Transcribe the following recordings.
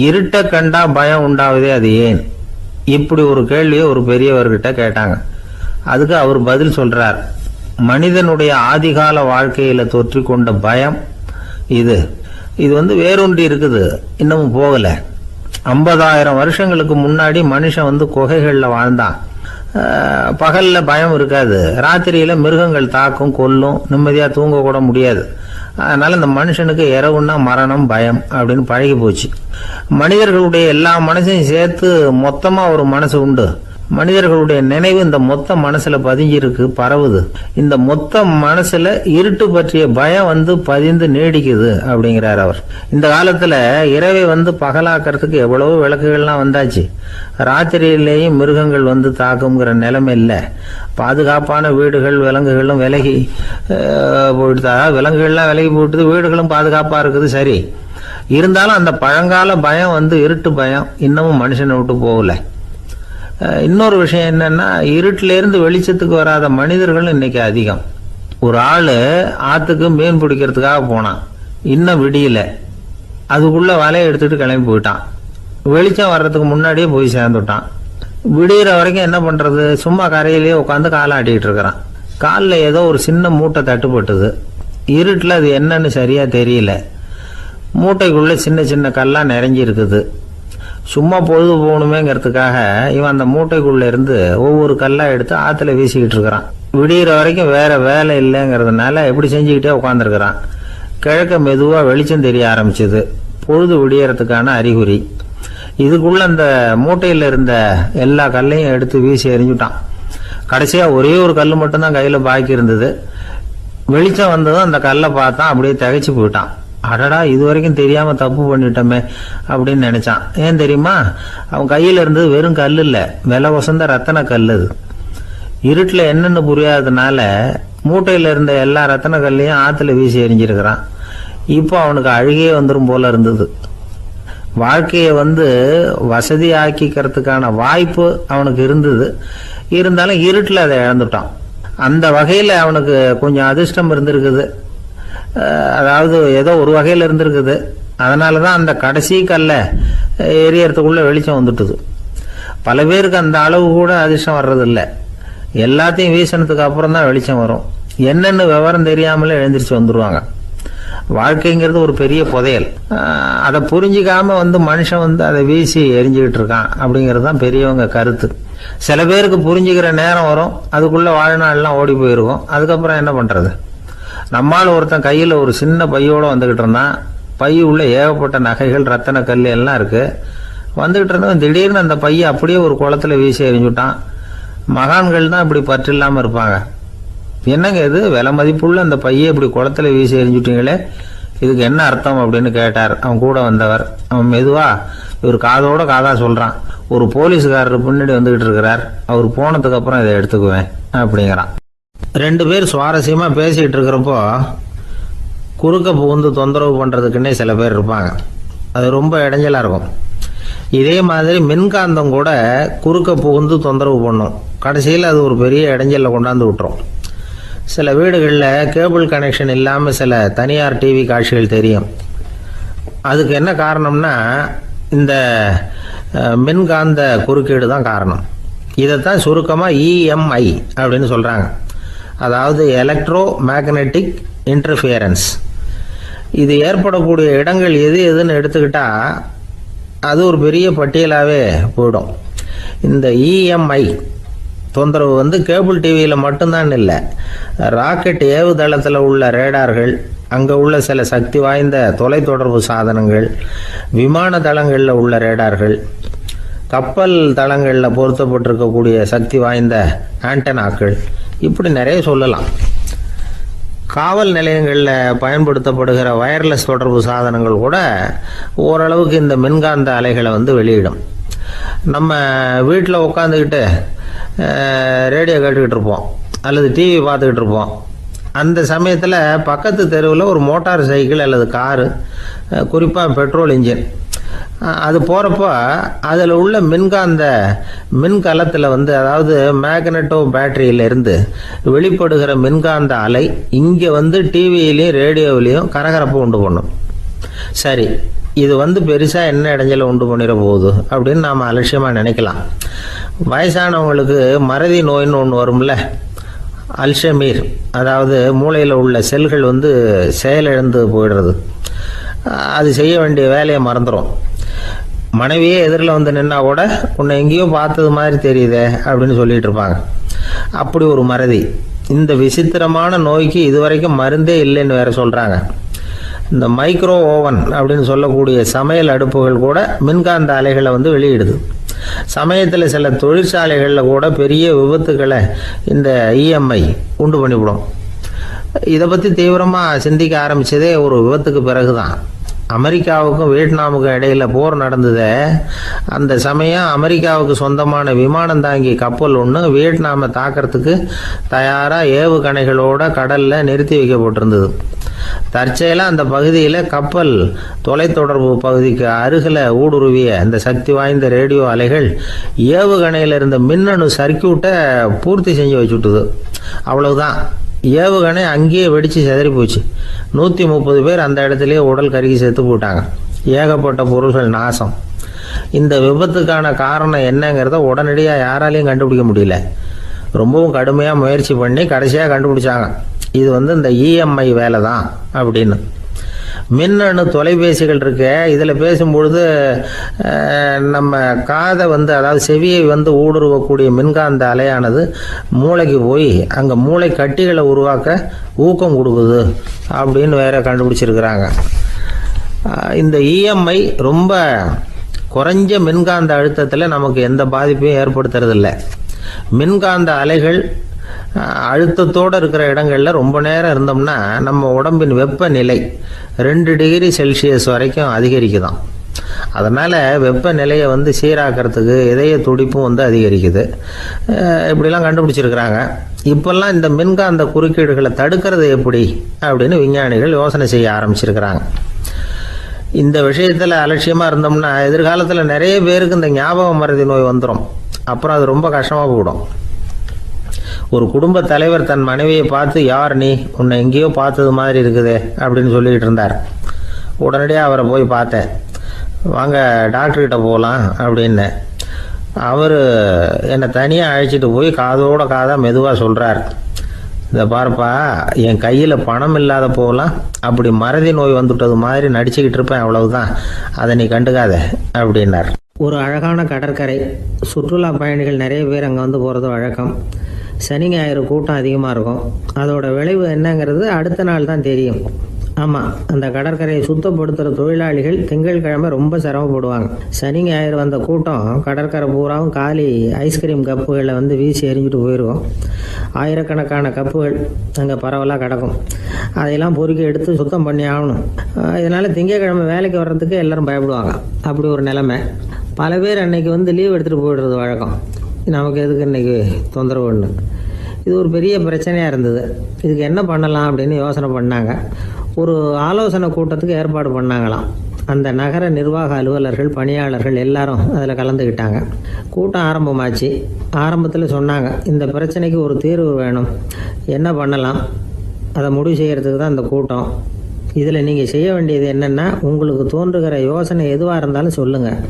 இருட்ட கண்டா பயம் உண்டாவதே அது ஏன்? இப்படி ஒரு கேள்வியை ஒரு பெரியவர்கிட்ட கேட்டாங்க. அதுக்கு அவர் பதில் சொல்றார். மனிதனுடைய ஆதிகால வாழ்க்கையில தொற்றிக்கொண்ட பயம் இது இது வேரூன்றி இருக்குது, இன்னமும் போகல. 50,000 வருஷங்களுக்கு முன்னாடி மனுஷன் குகைகள்ல வாழ்ந்தான். பகல்ல பயம் இருக்காது, ராத்திரியில மிருகங்கள் தாக்கும், கொல்லும், நிம்மதியா தூங்க கூட முடியாது. அதனால இந்த மனுஷனுக்கு இரவுன்னா மரணம், பயம் அப்படின்னு பழகி போச்சு. மனிதர்களுடைய எல்லா மனசையும் சேர்த்து மொத்தமா ஒரு மனசு உண்டு. மனிதர்களுடைய நினைவு இந்த மொத்த மனசுல பதிஞ்சிருக்கு, பரவுது. இந்த மொத்த மனசுல இருட்டு பற்றிய பயம் பதிந்து நீடிக்குது அப்படிங்கிறார் அவர். இந்த காலத்துல இரவை பகலாக்கிறதுக்கு எவ்வளவோ விளக்குகள்லாம் வந்தாச்சு. ராத்திரியிலேயும் மிருகங்கள் தாக்குங்கிற நிலைமை இல்லை. பாதுகாப்பான வீடுகள், விலங்குகளும் விலகி போயிட்டு, விலங்குகள்லாம் விலகி போயிட்டு, வீடுகளும் பாதுகாப்பா இருக்குது. சரி, இருந்தாலும் அந்த பழங்கால பயம் இருட்டு பயம் இன்னமும் மனுஷனை விட்டு போகல. இன்னொரு விஷயம் என்னன்னா, இருட்டில இருந்து வெளிச்சத்துக்கு வராத மனிதர்கள் இன்னைக்கு அதிகம். ஒரு ஆளு ஆத்துக்கு மீன் பிடிக்கிறதுக்காக போனான், இன்னும் விடியல. அதுக்குள்ள வலையை எடுத்துட்டு கிளம்பி போயிட்டான். வெளிச்சம் வர்றதுக்கு முன்னாடியே போய் சேர்ந்துட்டான். விடிகிற வரைக்கும் என்ன பண்றது? சும்மா கரையிலேயே உட்காந்து காலாட்டிட்டு இருக்கிறான். காலில் ஏதோ ஒரு சின்ன மூட்டை தட்டுப்பட்டுது. இருட்டில் அது என்னன்னு சரியா தெரியல. மூட்டைக்குள்ள சின்ன சின்ன கல்லா நிறைஞ்சி இருக்குது. சும்மா பொழுது போகணுமேங்கிறதுக்காக இவன் அந்த மூட்டைக்குள்ள இருந்து ஒவ்வொரு கல்லா எடுத்து ஆத்துல வீசிக்கிட்டு இருக்கிறான். விடிகிற வரைக்கும் வேற வேலை இல்லைங்கிறதுனால எப்படி செஞ்சுக்கிட்டே உட்காந்துருக்கிறான். கிழக்க மெதுவா வெளிச்சம் தெரிய ஆரம்பிச்சது. பொழுது விடியறதுக்கான அறிகுறி. இதுக்குள்ள அந்த மூட்டையில இருந்த எல்லா கல்லையும் எடுத்து வீசி எறிஞ்சுட்டான். கடைசியா ஒரே ஒரு கல் மட்டும்தான் கையில பாக்கி இருந்தது. வெளிச்சம் வந்ததும் அந்த கல்லை பார்த்தான், அப்படியே திகைச்சு போயிட்டான். அடடா, இது வரைக்கும் தெரியாம தப்பு பண்ணிட்டோமே அப்படின்னு நினைச்சான். ஏன் தெரியுமா? அவன் கையில இருந்தது வெறும் கல் இல்ல, விலை வசந்த ரத்தன கல். அது இருட்டுல என்னன்னு புரியாததுனால மூட்டையில இருந்த எல்லா ரத்தன கல்லையும் ஆத்துல வீசி எறிஞ்சிருக்கிறான். இப்போ அவனுக்கு அழுகையே வந்துடும் போல இருந்தது. வாழ்க்கையை வசதி ஆக்கிக்கிறதுக்கான வாய்ப்பு அவனுக்கு இருந்தது. இருந்தாலும் இருட்டுல அதை இழந்துட்டான். அந்த வகையில அவனுக்கு கொஞ்சம் அதிர்ஷ்டம் இருந்திருக்குது. அதாவது ஏதோ ஒரு வகையில இருந்திருக்குது. அதனாலதான் அந்த கடைசி கல்ல எரியறதுக்குள்ள வெளிச்சம் வந்துட்டுது. பல பேருக்கு அந்த அளவு கூட அதிர்ஷ்டம் வர்றதில்லை. எல்லாத்தையும் வீசினதுக்கு அப்புறம் தான் வெளிச்சம் வரும். என்னன்னு விவரம் தெரியாமலே எழுந்திரிச்சு வந்துருவாங்க. வாழ்க்கைங்கிறது ஒரு பெரிய புதையல். அதை புரிஞ்சிக்காம மனுஷன் அதை வீசி எரிஞ்சுக்கிட்டு இருக்கான் அப்படிங்கிறது தான் பெரியவங்க கருத்து. சில பேருக்கு புரிஞ்சுக்கிற நேரம் வரும், அதுக்குள்ள வாழ்நாள்லாம் ஓடி போயிருக்கும். அதுக்கப்புறம் என்ன பண்றது? நம்மால் ஒருத்தன் கையில் ஒரு சின்ன பையோட வந்துகிட்டு இருந்தான். பை உள்ள ஏகப்பட்ட நகைகள், ரத்தன கல் எல்லாம் இருக்கு. வந்துகிட்டு இருந்தவன் திடீர்னு அந்த பையை அப்படியே ஒரு குளத்துல வீசி எறிஞ்சுட்டான். மகான்கள் தான் இப்படி பற்று இல்லாம இருப்பாங்க. என்னங்க இது, விலை மதிப்புள்ள அந்த பையை இப்படி குளத்துல வீசி எறிஞ்சுட்டீங்களே, இதுக்கு என்ன அர்த்தம் அப்படின்னு கேட்டார் அவன் கூட வந்தவர். அவன் மெதுவா இவர் காதோட காதா சொல்றான். ஒரு போலீஸ்காரர் பின்னாடி வந்துகிட்டு இருக்கிறார், அவர் போனதுக்கு அப்புறம் இதை எடுத்துக்குவேன் அப்படிங்கிறான். 2 பேர் சுவாரஸ்யமா பேசிட்டு இருக்கிறப்போ குறுக்க புகுந்து தொந்தரவு பண்றதுக்குன்னே சில பேர் இருப்பாங்க. அது ரொம்ப இடைஞ்சலா இருக்கும். இதே மாதிரி மின்காந்தம் கூட குறுக்க புகுந்து தொந்தரவு பண்ணும். கடைசியில் அது ஒரு பெரிய இடைஞ்சல கொண்டாந்து விட்டுரும். சில வீடுகளில் கேபிள் கனெக்ஷன் இல்லாமல் சில தனியார் டிவி காட்சிகள் தெரியும். அதுக்கு என்ன காரணம்னா இந்த மின்காந்த குறுக்கீடு தான் காரணம். இதைத்தான் சுருக்கமாக EMI அப்படின்னு சொல்கிறாங்க. அதாவது எலக்ட்ரோ மேக்னெட்டிக் இன்டர்ஃபியரன்ஸ். இது ஏற்படக்கூடிய இடங்கள் எது எதுன்னு எடுத்துக்கிட்டா அது ஒரு பெரிய பட்டியலாகவே போயிடும். இந்த EMI தொந்தரவு கேபிள் டிவியில் மட்டும்தான் இல்லை, ராக்கெட் ஏவுதளத்தில் உள்ள ரேடார்கள், அங்கே உள்ள சில சக்தி வாய்ந்த தொலைத்தொடர்பு சாதனங்கள், விமான தளங்களில் உள்ள ரேடார்கள், கப்பல் தளங்களில் பொருத்தப்பட்டிருக்கக்கூடிய சக்தி வாய்ந்த ஆண்டனாக்கள், இப்படி நிறைய சொல்லலாம். காவல் நிலையங்களில் பயன்படுத்தப்படுகிற வயர்லெஸ் தொடர்பு சாதனங்கள் கூட ஓரளவுக்கு இந்த மின்காந்த அலைகளை வெளியிடும். நம்ம வீட்டில் உட்காந்துக்கிட்டு ரேடியோ கேட்டுக்கிட்டு இருப்போம் அல்லது டிவி பார்த்துக்கிட்டு இருப்போம். அந்த சமயத்தில் பக்கத்து தெருவில் ஒரு மோட்டார் சைக்கிள் அல்லது காரு, குறிப்பாக பெட்ரோல் இன்ஜின், அது போகிறப்போ அதில் உள்ள மின்கலத்தில் அதாவது மேக்னட்டோ பேட்டரியிலிருந்து வெளிப்படுகிற மின்காந்த அலை இங்கே டிவியிலையும் ரேடியோவிலையும் கரகரப்பை உண்டு பண்ணும். சரி, இது வந்து பெருசாக என்ன இடைஞ்சலை உண்டு பண்ணிட போகுது அப்படின்னு நாம் அலட்சியமாக நினைக்கலாம். வயசானவங்களுக்கு மறதி நோயின்னு ஒன்று வரும்ல, அல்ஷமீர், அதாவது மூளையில் உள்ள செல்கள் வந்து செயலிழந்து போயிடுறது. அது செய்ய வேண்டிய வேலையை மறந்துடும். மனைவியே எதிரில் வந்து நின்னா கூட உன்னை எங்கேயோ பார்த்தது மாதிரி தெரியுதே அப்படின்னு சொல்லிட்டு இருப்பாங்க. அப்படி ஒரு மறதி. இந்த விசித்திரமான நோய்க்கு இதுவரைக்கும் மருந்தே இல்லைன்னு வேற சொல்கிறாங்க. இந்த மைக்ரோ ஓவன் அப்படின்னு சொல்லக்கூடிய சமையல் அடுப்புகள் கூட மின்காந்த அலைகளை வந்து வெளியிடுது. சமயத்தில் சில தொழிற்சாலைகளில் கூட பெரிய விபத்துக்களை இந்த இஎம்ஐ உண்டு பண்ணிவிடும். இதை பற்றி தீவிரமாக சிந்திக்க ஆரம்பித்ததே ஒரு விபத்துக்கு பிறகு தான். அமெரிக்காவுக்கும் வியட்நாமுக்கும் இடையில போர் நடந்தது. அந்த சமயம் அமெரிக்காவுக்கு சொந்தமான விமானம் தாங்கி கப்பல் ஒன்று வியட்நாமை தாக்கிறதுக்கு தயாராக ஏவுகணைகளோட கடலில் நிறுத்தி வைக்கப்பட்டிருந்தது. தற்செயலாக அந்த பகுதியில் கப்பல் தொலைத்தொடர்பு பகுதிக்கு அருகில் ஊடுருவிய இந்த சக்தி வாய்ந்த ரேடியோ அலைகள் ஏவுகணையில் இருந்த மின்னணு சர்க்கியூட்டை பூர்த்தி செஞ்சு வச்சுட்டுது. அவ்வளவுதான், ஏவுகணை அங்கேயே வெடித்து சிதறி போச்சு. 130 பேர் அந்த இடத்துலயே உடல் கருகி செத்து போட்டாங்க. ஏகப்பட்ட பொருள்கள் நாசம். இந்த விபத்துக்கான காரணம் என்னங்கிறத உடனடியாக யாராலையும் கண்டுபிடிக்க முடியல. ரொம்பவும் கடுமையாக முயற்சி பண்ணி கடைசியாக கண்டுபிடிச்சாங்க, இது வந்து இந்த இஎம்ஐ வேலை தான் அப்படின்னு. மின்னணு தொலைபேசிகள் இருக்கு. இதில் பேசும்பொழுது நம்ம காதை வந்து, அதாவது செவியை வந்து ஊடுருவக்கூடிய மின்காந்த அலையானது மூளைக்கு போய் அங்கே மூளை கட்டிகளை உருவாக்க ஊக்கம் கொடுக்குது அப்படின்னு வேற கண்டுபிடிச்சிருக்கிறாங்க. இந்த இஎம்ஐ ரொம்ப குறைஞ்ச மின்காந்த அழுத்தத்தில் நமக்கு எந்த பாதிப்பையும் ஏற்படுத்துறதில்லை. மின்காந்த அலைகள் அழுத்தத்தோடு இருக்கிற இடங்களில் ரொம்ப நேரம் இருந்தோம்னா நம்ம உடம்பின் வெப்பநிலை 2 டிகிரி செல்சியஸ் வரைக்கும் அதிகரிக்குதாம். அதனால் வெப்பநிலையை வந்து சீராக்கிறதுக்கு இதய துடிப்பும் வந்து அதிகரிக்குது. இப்படிலாம் கண்டுபிடிச்சிருக்கிறாங்க. இப்போல்லாம் இந்த மின்காந்த குறுக்கீடுகளை தடுக்கிறது எப்படி அப்படின்னு விஞ்ஞானிகள் யோசனை செய்ய ஆரம்பிச்சிருக்கிறாங்க. இந்த விஷயத்தில் அலட்சியமாக இருந்தோம்னா எதிர்காலத்தில் நிறைய பேருக்கு இந்த ஞாபக மறதி நோய் வந்துடும். அப்புறம் அது ரொம்ப கஷ்டமாக போயிடும். ஒரு குடும்ப தலைவர் தன் மனைவியை பார்த்து, யார் நீ, உன்னை எங்கேயோ பார்த்தது மாதிரி இருக்குதே அப்படின்னு சொல்லிக்கிட்டு இருந்தார். உடனடியாக அவரை போய் பார்த்தேன். வாங்க டாக்டர்கிட்ட போகலாம் அப்படின்னு. அவர் என்னை தனியாக அழைச்சிட்டு போய் காதோட காதாக மெதுவாக சொல்கிறார், இதை பாருப்பா, என் கையில் பணம் இல்லாத போகலாம் அப்படி மறதி நோய் வந்துட்டது மாதிரி நடிச்சுக்கிட்டு இருப்பேன், அவ்வளவுதான், அதை நீ கண்டுக்காத அப்படின்னார். ஒரு அழகான கடற்கரை. சுற்றுலா பயணிகள் நிறைய பேர் அங்கே வந்து போகிறது வழக்கம். சனி ஞாயிறு கூட்டம் அதிகமாக இருக்கும். அதோட விளைவு என்னங்கிறது அடுத்த நாள் தான் தெரியும். ஆமாம், அந்த கடற்கரையை சுத்தப்படுத்துகிற தொழிலாளிகள் திங்கட்கிழமை ரொம்ப சிரமப்படுவாங்க. சனி ஞாயிறு வந்த கூட்டம் கடற்கரை பூராவும் காலி ஐஸ்கிரீம் கப்புகளை வந்து வீசி எறிஞ்சிட்டு போயிடுவோம். ஆயிரக்கணக்கான கப்புகள் அங்கே பரவலாக கிடக்கும். அதையெல்லாம் பொறுக்கி எடுத்து சுத்தம் பண்ணி ஆகணும். இதனால் திங்கட்கிழமை வேலைக்கு வர்றதுக்கு எல்லோரும் பயப்படுவாங்க. அப்படி ஒரு நிலைமை. பல பேர் அன்னைக்கு வந்து லீவ் எடுத்துகிட்டு போயிடுறது வழக்கம். நமக்கு எதுக்கு இன்றைக்கி தொந்தரவுன்னு. இது ஒரு பெரிய பிரச்சனையாக இருந்தது. இதுக்கு என்ன பண்ணலாம் அப்படின்னு யோசனை பண்ணாங்க. ஒரு ஆலோசனை கூட்டத்துக்கு ஏற்பாடு பண்ணாங்களாம். அந்த நகர நிர்வாக அலுவலர்கள், பணியாளர்கள் எல்லாரும் அதில் கலந்துக்கிட்டாங்க. கூட்டம் ஆரம்பமாச்சு. ஆரம்பத்தில் சொன்னாங்க, இந்த பிரச்சனைக்கு ஒரு தீர்வு வேணும், என்ன பண்ணலாம், அதை முடிவு செய்கிறதுக்கு தான் இந்த கூட்டம். இதில் நீங்கள் செய்ய வேண்டியது என்னென்னா, உங்களுக்கு தோன்றுகிற யோசனை எதுவாக இருந்தாலும் சொல்லுங்கள்.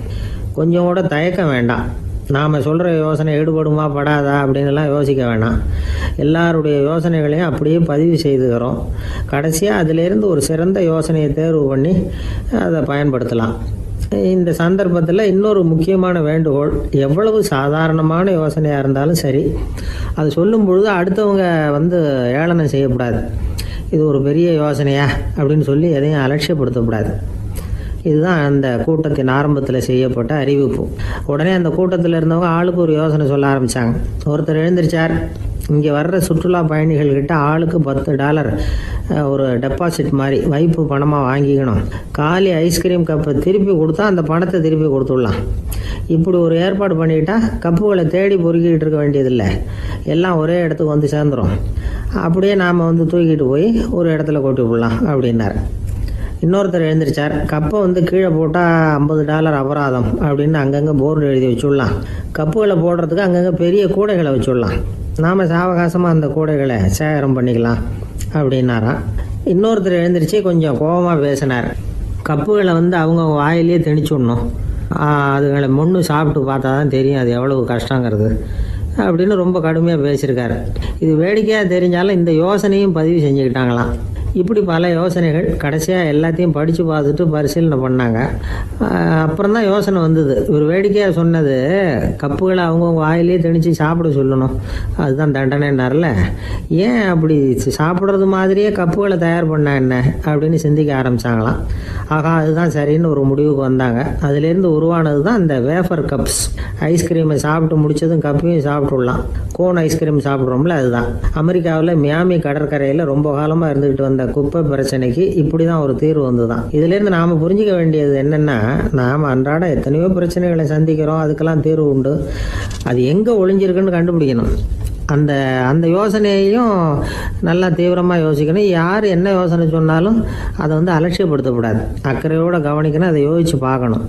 கொஞ்சம் கூட தயக்கம் வேண்டாம். நாம் சொல்கிற யோசனை ஈடுபடுமா படாதா அப்படின்லாம் யோசிக்க வேணாம். எல்லாருடைய யோசனைகளையும் அப்படியே பதிவு செய்துக்கிறோம். கடைசியாக அதிலேருந்து ஒரு சிறந்த யோசனையை தேர்வு பண்ணி அதை பயன்படுத்தலாம். இந்த சந்தர்ப்பத்தில் இன்னொரு முக்கியமான வேண்டுகோள், எவ்வளவு சாதாரணமான யோசனையாக இருந்தாலும் சரி, அது சொல்லும் பொழுது அடுத்தவங்க வந்து ஏளனம் செய்யக்கூடாது. இது ஒரு பெரிய யோசனையா அப்படின்னு சொல்லி எதையும் அலட்சியப்படுத்தக்கூடாது. இதுதான் அந்த கூட்டத்தின் ஆரம்பத்தில் செய்யப்பட்ட அறிவிப்பு. உடனே அந்த கூட்டத்தில் இருந்தவங்க ஆளுக்கு ஒரு யோசனை சொல்ல ஆரம்பித்தாங்க. ஒருத்தர் எழுந்திருச்சார், இங்கே வர்ற சுற்றுலா பயணிகள்கிட்ட ஆளுக்கு $10 ஒரு டெபாசிட் மாதிரி வைப்பு பணமாக வாங்கிக்கணும். காலி ஐஸ்கிரீம் கப்பை திருப்பி கொடுத்தா அந்த பணத்தை திருப்பி கொடுத்துடலாம். இப்படி ஒரு ஏற்பாடு பண்ணிக்கிட்டா கப்புகளை தேடி பொறுக்கிக்கிட்டு இருக்க வேண்டியதில்லை, எல்லாம் ஒரே இடத்துக்கு வந்து சேர்ந்துடும். அப்படியே நாம் வந்து தூக்கிட்டு போய் ஒரு இடத்துல கொட்டி விடலாம் அப்படின்னார். இன்னொருத்தர் எழுந்திரிச்சார், கப்பை வந்து கீழே போட்டால் $50 அபராதம் அப்படின்னு அங்கங்கே போர்டு எழுதி வச்சுடலாம். கப்புகளை போடுறதுக்கு அங்கங்கே பெரிய கூடைகளை வச்சுடலாம். நாம் சாவகாசமாக அந்த கூடைகளை சேகரம் பண்ணிக்கலாம் அப்படின்னாராம். இன்னொருத்தர் எழுந்திரிச்சு கொஞ்சம் கோபமாக பேசினார், கப்புகளை வந்து அவங்க வாயிலே திணிச்சுடணும். அதுகளை மொன்று சாப்பிட்டு பார்த்தா தான் தெரியும் அது எவ்வளவு கஷ்டங்கிறது அப்படின்னு ரொம்ப கடுமையாக பேசியிருக்காரு. இது வேடிக்கையாக தெரிஞ்சாலும் இந்த யோசனையும் பதிவு செஞ்சுக்கிட்டாங்களாம். இப்படி பல யோசனைகள் கடைசியாக எல்லாத்தையும் படித்து பார்த்துட்டு பரிசீலனை பண்ணாங்க. அப்புறம் தான் யோசனை வந்தது. இவர் வேடிக்கையாக சொன்னது கப்புகளை அவங்கவுங்க வாயிலே திணிச்சு சாப்பிட சொல்லணும், அதுதான் தண்டனைன்னார்ல. ஏன் அப்படி சாப்பிட்றது மாதிரியே கப்புகளை தயார் பண்ண என்ன அப்படின்னு சிந்திக்க ஆரம்பித்தாங்களாம். ஆகா, அதுதான் சரின்னு ஒரு முடிவுக்கு வந்தாங்க. அதுலேருந்து உருவானது தான் இந்த வேஃபர் கப்ஸ். ஐஸ்கிரீமை சாப்பிட்டு முடிச்சதும் கப்பையும் சாப்பிட்டுடலாம். கோன் ஐஸ்கிரீம் சாப்பிட்றோம்ல, அதுதான். அமெரிக்காவில் மியாமி கடற்கரையில் ரொம்ப காலமாக இருந்துக்கிட்டு வந்த குப்பை பிரச்சனைக்கு இப்படி தான் ஒரு தீர்வு வந்துதான். இதுலேருந்து நாம் புரிஞ்சிக்க வேண்டியது என்னென்னா, நாம் அன்றாட எத்தனையோ பிரச்சனைகளை சந்திக்கிறோம், அதுக்கெல்லாம் தீர்வு உண்டு. அது எங்கே ஒளிஞ்சிருக்குன்னு கண்டுபிடிக்கணும். அந்த யோசனையையும் நல்லா தீவிரமாக யோசிக்கணும். யார் என்ன யோசனை சொன்னாலும் அதை வந்து அலட்சியப்படுத்தக்கூடாது. அக்கறையோடு கவனிக்கணும், அதை யோசித்து பார்க்கணும்.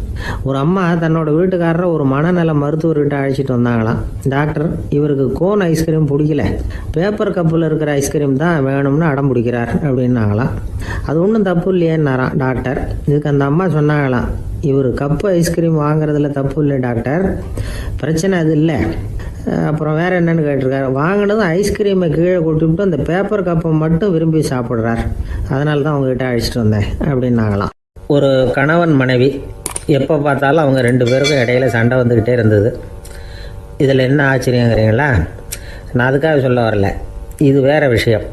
ஒரு அம்மா தன்னோட வீட்டுக்காரரை ஒரு மனநல மருத்துவர்கிட்ட அழைச்சிட்டு வந்தாங்களாம். டாக்டர், இவருக்கு கோன் ஐஸ்கிரீம் பிடிக்கல, பேப்பர் கப்பில் இருக்கிற ஐஸ்கிரீம் தான் வேணும்னு அடம் பிடிக்கிறார் அப்படின்னாங்களாம். அது ஒன்றும் தப்பு இல்லையேன்னாராம் டாக்டர். இதுக்கு அந்த அம்மா சொன்னாங்களாம், இவர் கப்பு ஐஸ்கிரீம் வாங்குறதுல தப்பு இல்லை டாக்டர், பிரச்சனை அது இல்லை. அப்புறம் வேறு என்னென்னு கேட்டிருக்காரு. வாங்கினதும் ஐஸ்கிரீமை கீழே கொட்டிவிட்டு அந்த பேப்பர் கப்பை மட்டும் விரும்பி சாப்பிட்றார், அதனால தான் அவங்ககிட்ட அழைச்சிட்டு வந்தேன் அப்படின்னாங்களாம். ஒரு கணவன் மனைவி எப்போ பார்த்தாலும் அவங்க 2 பேருக்கும் இடையில சண்டை வந்துக்கிட்டே இருந்தது. இதில் என்ன ஆச்சரியங்கிறீங்களா? நான் அதுக்காக சொல்ல வரல, இது வேறு விஷயம்.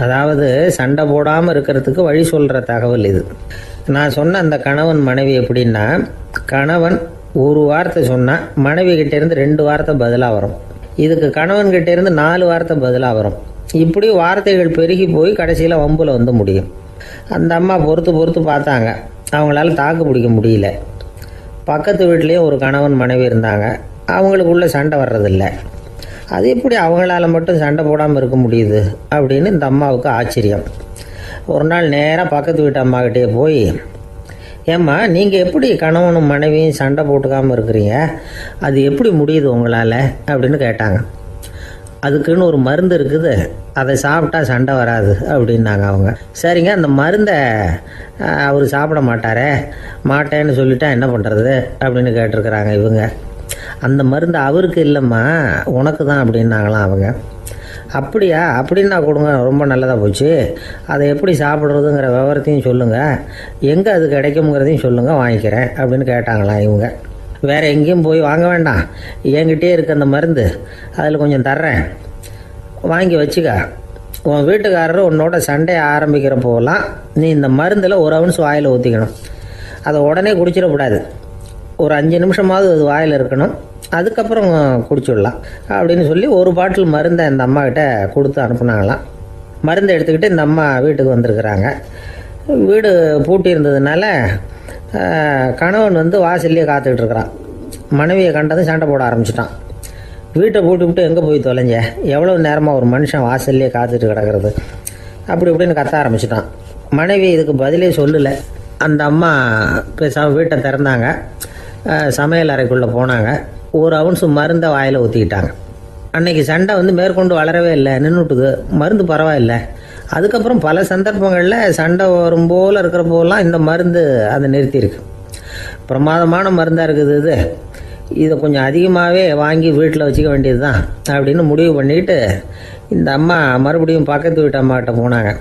அதாவது சண்டை போடாமல் இருக்கிறதுக்கு வழி சொல்கிற தகவல் இது. நான் சொன்ன அந்த கணவன் மனைவி எப்படின்னா, கணவன் ஒரு வார்த்தை சொன்னால் மனைவி கிட்டேருந்து 2 வார்த்தை பதிலாக வரும். இதுக்கு கணவன்கிட்டேருந்து 4 வார்த்தை பதிலாக வரும். இப்படி வார்த்தைகள் பெருகி போய் கடைசியில் வம்பில் வந்து முடியும். அந்த அம்மா பொறுத்து பார்த்தாங்க, அவங்களால தாக்கு பிடிக்க முடியல. பக்கத்து வீட்லேயும் ஒரு கணவன் மனைவி இருந்தாங்க, அவங்களுக்குள்ள சண்டை வர்றதில்லை. அது எப்படி அவங்களால மட்டும் சண்டை போடாமல் இருக்க முடியுது அப்படின்னு இந்த அம்மாவுக்கு ஆச்சரியம். ஒரு நாள் நேராக பக்கத்து வீட்டு அம்மாக்கிட்டே போய், ஏம்மா, நீங்கள் எப்படி கணவனும் மனைவியும் சண்டை போட்டுக்காமல் இருக்கிறீங்க, அது எப்படி முடியுது உங்களால் அப்படின்னு கேட்டாங்க. அதுக்குன்னு ஒரு மருந்து இருக்குது, அதை சாப்பிட்டா சண்டை வராது அப்படின்னாங்க அவங்க. சரிங்க, அந்த மருந்தை அவர் சாப்பிட மாட்டேன்னு சொல்லிட்டா என்ன பண்ணுறது அப்படின்னு கேட்டிருக்கிறாங்க இவங்க. அந்த மருந்து அவருக்கு இல்லைம்மா, உனக்கு தான் அப்படின்னாங்களாம் அவங்க. அப்படியா, அப்படின்னா கொடுங்க, ரொம்ப நல்லதாக போச்சு. அதை எப்படி சாப்பிட்றதுங்கிற விவரத்தையும் சொல்லுங்கள், எங்கே அது கிடைக்குங்கிறதையும் சொல்லுங்கள், வாங்கிக்கிறேன் அப்படின்னு கேட்டாங்களாம் இவங்க. வேறு எங்கேயும் போய் வாங்க வேண்டாம், என்கிட்டே இருக்க அந்த மருந்து அதில் கொஞ்சம் தர்றேன், வாங்கி வச்சுக்க. உன் வீட்டுக்காரர் உன்னோட சண்டையை ஆரம்பிக்கிறப்போலாம் நீ இந்த மருந்தில் 1 ounce வாயில் ஊற்றிக்கணும். அதை உடனே குடிச்சிடக்கூடாது, ஒரு 5 நிமிஷமாவது அது வாயில் இருக்கணும், அதுக்கப்புறம் குடிச்சிடலாம் அப்படின்னு சொல்லி ஒரு பாட்டில் மருந்தை இந்த அம்மாக்கிட்ட கொடுத்து அனுப்புனாங்களாம். மருந்தை எடுத்துக்கிட்டு இந்த அம்மா வீட்டுக்கு வந்திருக்கிறாங்க. வீடு பூட்டி இருந்ததுனால கணவன் வந்து வாசல்லையே காத்துக்கிட்டு இருக்கிறான். மனைவியை கண்டதும் சண்டை போட ஆரம்பிச்சிட்டான். வீட்டை பூட்டி விட்டு எங்கே போய் தொலைஞ்ச, எவ்வளோ நேரமாக ஒரு மனுஷன் வாசல்லையே காத்துட்டு கிடக்கிறது அப்படி இப்படின்னு கத்த ஆரம்பிச்சிட்டான். மனைவி இதுக்கு பதிலே சொல்லலை. அந்த அம்மா பேசாமல் வீட்டை திறந்தாங்க, சமையல் அறைக்குள்ளே போனாங்க, 1 ounce மருந்தை வாயில் ஊற்றிக்கிட்டாங்க. அன்னைக்கு சண்டை வந்து மேற்கொண்டு வளரவே இல்லை, நின்றுட்டுது. மருந்து பரவாயில்லை. அதுக்கப்புறம் பல சந்தர்ப்பங்களில் சண்டை வரும் போல் இருக்கிற போலாம் இந்த மருந்து அதை நிறுத்தியிருக்கு. பிரமாதமான மருந்தாக இருக்குது இதை கொஞ்சம் அதிகமாகவே வாங்கி வீட்டில் வச்சுக்க வேண்டியது தான் அப்படின்னு முடிவு பண்ணிட்டு இந்த அம்மா மறுபடியும் பக்கத்து வீட்டு அம்மாக்கிட்ட போனாங்க.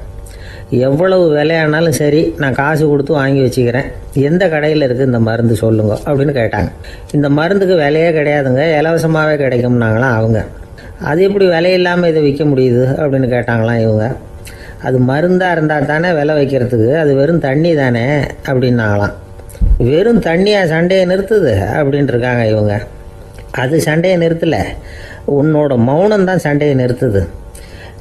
எவ்வளவு விலையானாலும் சரி, நான் காசு கொடுத்து வாங்கி வச்சுக்கிறேன், எந்த கடையில் இருக்குது இந்த மருந்து சொல்லுங்க அப்படின்னு கேட்டாங்க. இந்த மருந்துக்கு விலையே கிடையாதுங்க, இலவசமாகவே கிடைக்கும்னாங்களாம் அவங்க. அது எப்படி விலையில்லாமல் இதை விற்க முடியுது அப்படின்னு கேட்டாங்களாம் இவங்க. அது மருந்தாக இருந்தால் தானே விலை வைக்கிறதுக்கு, அது வெறும் தண்ணி தானே அப்படின்னாங்களாம். வெறும் தண்ணியாக சண்டையை நிறுத்துது அப்படின்ட்டு இருக்காங்க இவங்க. அது சண்டையை நிறுத்தலை, உன்னோட மௌனம் தான் சண்டையை நிறுத்துது.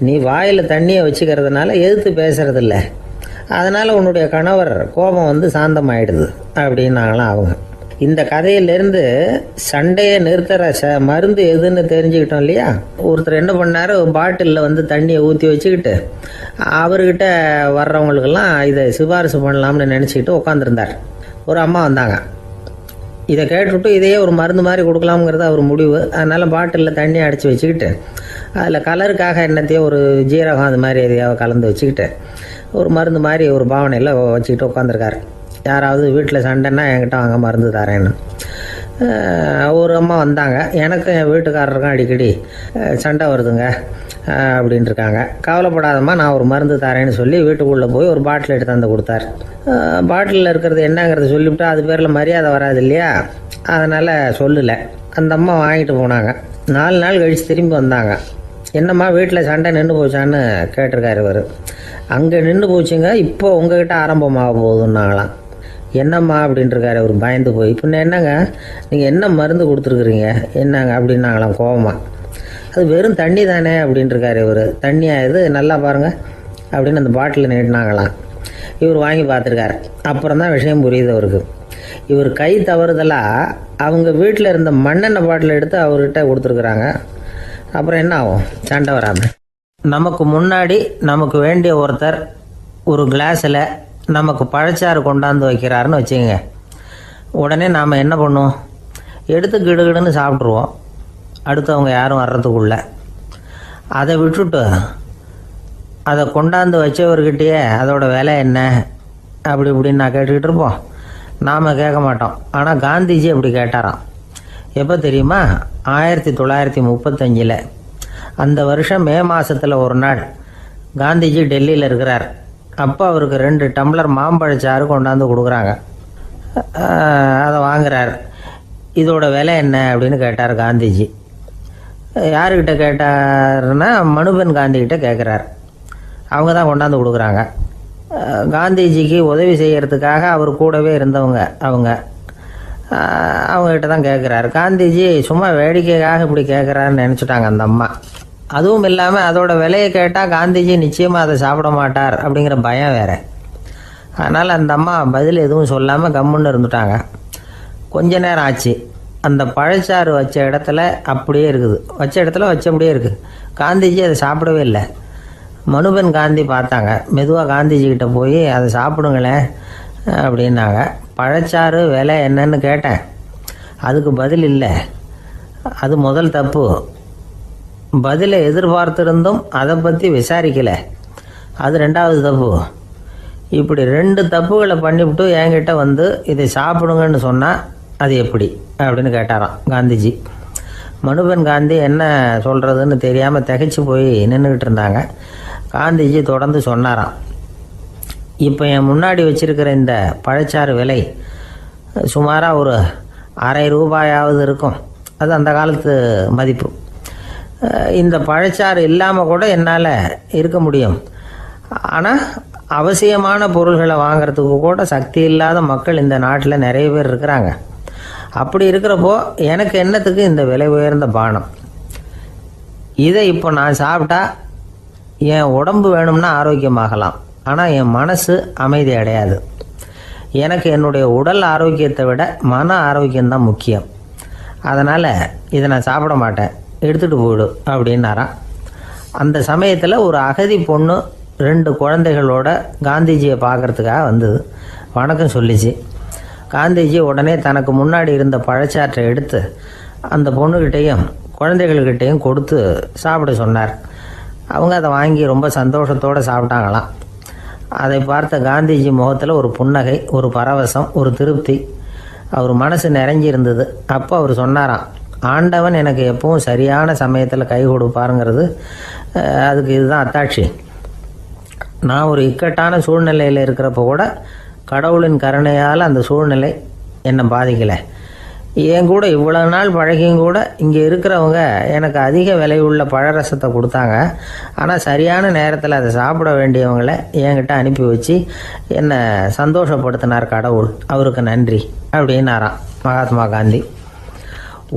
நீ வாயில் தண்ணியை வச்சுக்கிறதுனால எதிர்த்து பேசுறதில்ல, அதனால் உன்னுடைய கணவர் கோபம் வந்து சாந்தமாயிடுது அப்படின்னாங்களாம் அவங்க. இந்த கதையிலேருந்து சண்டையை நிறுத்துகிற மருந்து எதுன்னு தெரிஞ்சுக்கிட்டோம் இல்லையா. ஒருத்தர் என்ன பண்ணார், பாட்டிலில் வந்து தண்ணியை ஊற்றி வச்சுக்கிட்டு அவர்கிட்ட வர்றவங்களுக்கெல்லாம் இதை சிபாரிசு பண்ணலாம்னு நினச்சிக்கிட்டு உட்காந்துருந்தார். ஒரு அம்மா வந்தாங்க. இதை கேட்டுவிட்டு இதையே ஒரு மருந்து மாதிரி கொடுக்கலாம்ங்கிறது அவர் முடிவு. அதனால் பாட்டிலில் தண்ணி அடித்து வச்சுக்கிட்டு அதில் கலருக்காக என்னத்தையோ ஒரு ஜீரகம் அது மாதிரி எதையாவது கலந்து வச்சுக்கிட்டு ஒரு மருந்து மாதிரி ஒரு பாவனையில் வச்சுக்கிட்டு உட்காந்துருக்காரு. யாராவது வீட்டில் சண்டைன்னா என்கிட்ட வாங்க மருந்து தரேன்னு. ஒரு அம்மா வந்தாங்க, எனக்கும் என் வீட்டுக்காரருக்கும் அடிக்கடி சண்டை வருதுங்க அப்படின்ட்டு இருக்காங்க. கவலைப்படாதம்மா, நான் ஒரு மருந்து தரேன்னு சொல்லி வீட்டுக்குள்ளே போய் ஒரு பாட்டில் எடுத்து வந்து கொடுத்தாரு. பாட்டிலில் இருக்கிறது என்னங்கிறத சொல்லிவிட்டா அது பேரில் மரியாதை வராது இல்லையா, அதனால் சொல்லலை. அந்த அம்மா வாங்கிட்டு போனாங்க. 4 நாள் கழித்து திரும்பி வந்தாங்க. என்னம்மா வீட்டில் சண்டை நின்று போச்சான்னு கேட்டிருக்காரு இவர். அங்கே நின்று போச்சுங்க, இப்போ உங்ககிட்ட ஆரம்பமாக போகுதுன்னாங்களாம். என்னம்மா அப்படின்ட்டுருக்காரு அவர் பயந்து போய். பின்ன என்னங்க, நீங்கள் என்ன மருந்து கொடுத்துருக்குறீங்க என்னங்க அப்படின்னாங்களாம் கோபமாக. அது வெறும் தண்ணி தானே அப்படின்ட்டுருக்காரு இவர். தண்ணியா இது, நல்லா பாருங்கள் அப்படின்னு அந்த பாட்டில் நீட்டினாங்களாம். இவர் வாங்கி பார்த்துருக்காரு. அப்புறம் தான் விஷயம் புரியுது அவருக்கு. இவர் கை தவறுதலாக அவங்க வீட்டில் இருந்த மண்ணெண்ணெய் பாட்டில் எடுத்து அவர்கிட்ட கொடுத்துருக்குறாங்க. அப்புறம் என்ன ஆகும், சண்டை வராமல். நமக்கு முன்னாடி நமக்கு வேண்டிய ஒருத்தர் ஒரு கிளாஸில் நமக்கு பழச்சாறு கொண்டாந்து வைக்கிறாருன்னு வச்சுக்கோங்க. உடனே நாம் என்ன பண்ணுவோம், எடுத்து கிடுகிடுன்னு சாப்பிட்ருவோம் அடுத்தவங்க யாரும் வர்றதுக்குள்ள. அதை விட்டுட்டு அதை கொண்டாந்து வச்சவர்கிட்டயே அதோட விலை என்ன அப்படி இப்படின்னு நான் கேட்டுக்கிட்டு இருப்போம். நாம் கேட்க மாட்டோம். ஆனால் காந்திஜி அப்படி கேட்டாராம். எப்போ தெரியுமா, 1935. அந்த வருஷம் மே மாதத்தில் ஒரு நாள் காந்திஜி டெல்லியில் இருக்கிறார். அப்போ அவருக்கு 2 டம்ளர் மாம்பழச்சாறு கொண்டாந்து கொடுக்குறாங்க. அதை வாங்குறார். இதோட விலை என்ன அப்படின்னு கேட்டார் காந்திஜி. யாருக்கிட்ட கேட்டாருன்னா மனுபென் காந்திகிட்ட கேட்குறார். அவங்க தான் கொண்டாந்து கொடுக்குறாங்க. காந்திஜிக்கு உதவி செய்கிறதுக்காக அவர் கூடவே இருந்தவங்க அவங்ககிட்ட தான் கேட்குறாரு. காந்திஜி சும்மா வேடிக்கைக்காக இப்படி கேட்குறாருன்னு நினச்சிட்டாங்க அந்த அம்மா. அதுவும் இல்லாமல் அதோட விலையை கேட்டால் காந்திஜி நிச்சயமாக அதை சாப்பிட மாட்டார் அப்படிங்கிற பயம் வேறு. அதனால் அந்த அம்மா பதில் எதுவும் சொல்லாமல் கம்முன்னு இருந்துட்டாங்க. கொஞ்ச நேரம் ஆச்சு. அந்த பழச்சாறு வச்ச இடத்துல அப்படியே இருக்குது, வச்ச இடத்துல வச்சபடியே இருக்குது. காந்திஜி அதை சாப்பிடவே இல்லை. மனுபென் காந்தி பார்த்தாங்க. மெதுவாக காந்திஜிக்கிட்ட போய் அதை சாப்பிடுங்களேன் அப்படின்னாங்க. பழச்சாறு விலை என்னன்னு கேட்டேன், அதுக்கு பதில் இல்லை. அது முதல் தப்பு. பதிலை எதிர்பார்த்திருந்தும் அதை பற்றி விசாரிக்கலை, அது 2வது தப்பு. இப்படி 2 தப்புகளை பண்ணிவிட்டு என்கிட்ட வந்து இதை சாப்பிடுங்கன்னு சொன்னால் அது எப்படி அப்படின்னு கேட்டாராம் காந்திஜி. மனுபென் காந்தி என்ன சொல்கிறதுன்னு தெரியாமல் திகைச்சு போய் நின்றுக்கிட்டு இருந்தாங்க. காந்திஜி தொடர்ந்து சொன்னாராம், இப்போ என் முன்னாடி வச்சிருக்கிற இந்த பழச்சாறு விலை சுமாராக ஒரு அரை ரூபாயாவது இருக்கும். அது அந்த காலத்து மதிப்பு. இந்த பழச்சாறு இல்லாமல் கூட என்னால் இருக்க முடியும். ஆனால் அவசியமான பொருள்களை வாங்கிறதுக்கு கூட சக்தி இல்லாத மக்கள் இந்த நாட்டில் நிறைய பேர் இருக்கிறாங்க. அப்படி இருக்கிறப்போ எனக்கு என்னத்துக்கு இந்த விலை உயர்ந்த பானம்? இதை இப்போ நான் சாப்பிட்டா என் உடம்பு வேணும்னா ஆரோக்கியமாகலாம், ஆனால் என் மனசு அமைதி அடையாது. எனக்கு என்னுடைய உடல் ஆரோக்கியத்தை விட மன ஆரோக்கியம்தான் முக்கியம். அதனால் இதை நான் சாப்பிட மாட்டேன், எடுத்துகிட்டு போயிடும் அப்படின்னாராம். அந்த சமயத்தில் ஒரு அகதி பொண்ணு 2 குழந்தைகளோட காந்திஜியை பார்க்குறதுக்காக வந்தது. வணக்கம் சொல்லிச்சு. காந்திஜி உடனே தனக்கு முன்னாடி இருந்த பழச்சாற்றை எடுத்து அந்த பொண்ணுக்கிட்டையும் குழந்தைகள்கிட்டையும் கொடுத்து சாப்பிட சொன்னார். அவங்க அதை வாங்கி ரொம்ப சந்தோஷத்தோடு சாப்பிட்டாங்களாம். அதை பார்த்த காந்திஜி முகத்தில் ஒரு புன்னகை, ஒரு பரவசம், ஒரு திருப்தி. அவர் மனசு நிறைஞ்சி இருந்தது. அப்போ அவர் சொன்னாராம், ஆண்டவன் எனக்கு எப்பவும் சரியான சமயத்தில் கை கொடுப்பாருங்கிறது அதுக்கு இதுதான் அத்தாட்சி. நான் ஒரு இக்கட்டான சூழ்நிலையில் இருக்கிறப்ப கூட கடவுளின் கருணையால் அந்த சூழ்நிலை என்னை பாதிக்கலை. என் கூட இவ்வளவு நாள் பழகியும் கூட இங்கே இருக்கிறவங்க எனக்கு அதிக விலை உள்ள பழரசத்தை கொடுத்தாங்க. ஆனால் சரியான நேரத்தில் அதை சாப்பிட வேண்டியவங்களை என்கிட்ட அனுப்பி வச்சு என்னை சந்தோஷப்படுத்தினார் கடவுள், அவருக்கு நன்றி அப்படின்னாராம் மகாத்மா காந்தி.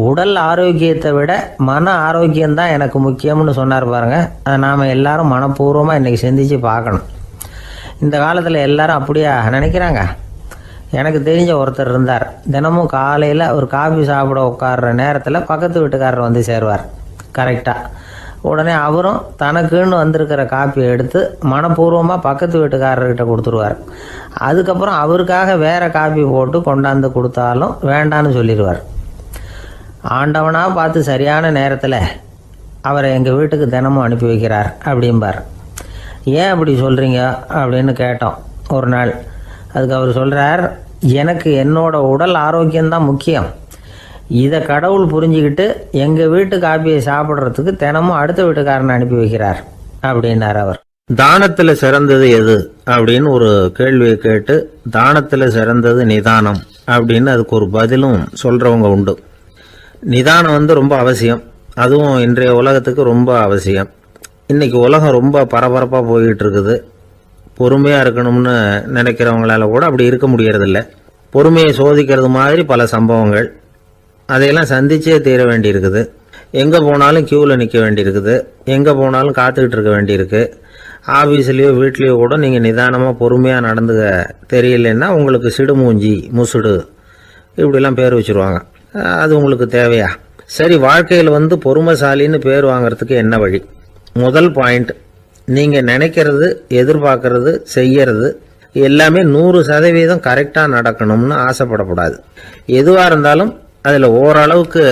உடல் ஆரோக்கியத்தை விட மன ஆரோக்கியம்தான் எனக்கு முக்கியம்னு சொன்னார் பாருங்கள். அதை நாம் எல்லாரும் மனப்பூர்வமாக இன்றைக்கி சிந்திச்சு பார்க்கணும். இந்த காலத்தில் எல்லாரும் அப்படியா நினைக்கிறாங்க? எனக்கு தெரிஞ்ச ஒருத்தர் இருந்தார். தினமும் காலையில் ஒரு காஃபி சாப்பிட உட்கார்ற நேரத்தில் பக்கத்து வீட்டுக்காரர் வந்து சேருவார் கரெக்டாக. உடனே அவரும் தனக்குன்னு வந்திருக்கிற காப்பியை எடுத்து மனப்பூர்வமாக பக்கத்து வீட்டுக்காரர்கிட்ட கொடுத்துருவார். அதுக்கப்புறம் அவருக்காக வேறு காப்பி போட்டு கொண்டாந்து கொடுத்தாலும் வேண்டான்னு சொல்லிடுவார். ஆண்டவனாக பார்த்து சரியான நேரத்தில் அவரை எங்கள் வீட்டுக்கு தினமும் அனுப்பி வைக்கிறார் அப்படிம்பார். ஏன் அப்படி சொல்கிறீங்க அப்படின்னு கேட்டோம் ஒரு நாள். அதுக்கு அவர் சொல்கிறார், எனக்கு என்னோட உடல் ஆரோக்கியம்தான் முக்கியம். இதை கடவுள் புரிஞ்சுக்கிட்டு எங்கள் வீட்டு காப்பியை சாப்பிட்றதுக்கு தினமும் அடுத்த வீட்டுக்காரனை அனுப்பி வைக்கிறார் அப்படின்னார் அவர். தானத்துல சிறந்தது எது அப்படின்னு ஒரு கேள்வியை கேட்டு, தானத்துல சிறந்தது நிதானம் அப்படின்னு அதுக்கு ஒரு பதிலும் சொல்றவங்க உண்டு. நிதானம் ரொம்ப அவசியம். அதுவும் இன்றைய உலகத்துக்கு ரொம்ப அவசியம். இன்னைக்கு உலகம் ரொம்ப பரபரப்பா போய்கிட்டு இருக்குது. பொறுமையா இருக்கணும்னு நினைக்கிறவங்களால கூட அப்படி இருக்க முடியறதில்ல. பொறுமையை சோதிக்கிறது மாதிரி பல சம்பவங்கள். அதையெல்லாம் சந்திச்சே தீர வேண்டி இருக்குது. எங்க போனாலும் கியூவில் நிற்க வேண்டியிருக்குது. எங்க போனாலும் காத்துக்கிட்டு இருக்க வேண்டியிருக்கு. ஆஃபீஸ்லேயோ வீட்லேயோ கூட நீங்கள் நிதானமாக பொறுமையாக நடந்துக்க தெரியலன்னா உங்களுக்கு சிடுமூஞ்சி, முசுடு இப்படிலாம் பேர் வச்சுருவாங்க. அது உங்களுக்கு தேவையா? சரி, வாழ்க்கையில் பொறுமைசாலின்னு பேர் வாங்கிறதுக்கு என்ன வழி? முதல் பாயிண்ட், நீங்கள் நினைக்கிறது, எதிர்பார்க்கறது, செய்யறது எல்லாமே 100% கரெக்டாக நடக்கணும்னு ஆசைப்படக்கூடாது. எதுவாக இருந்தாலும் அதில் ஓரளவுக்கு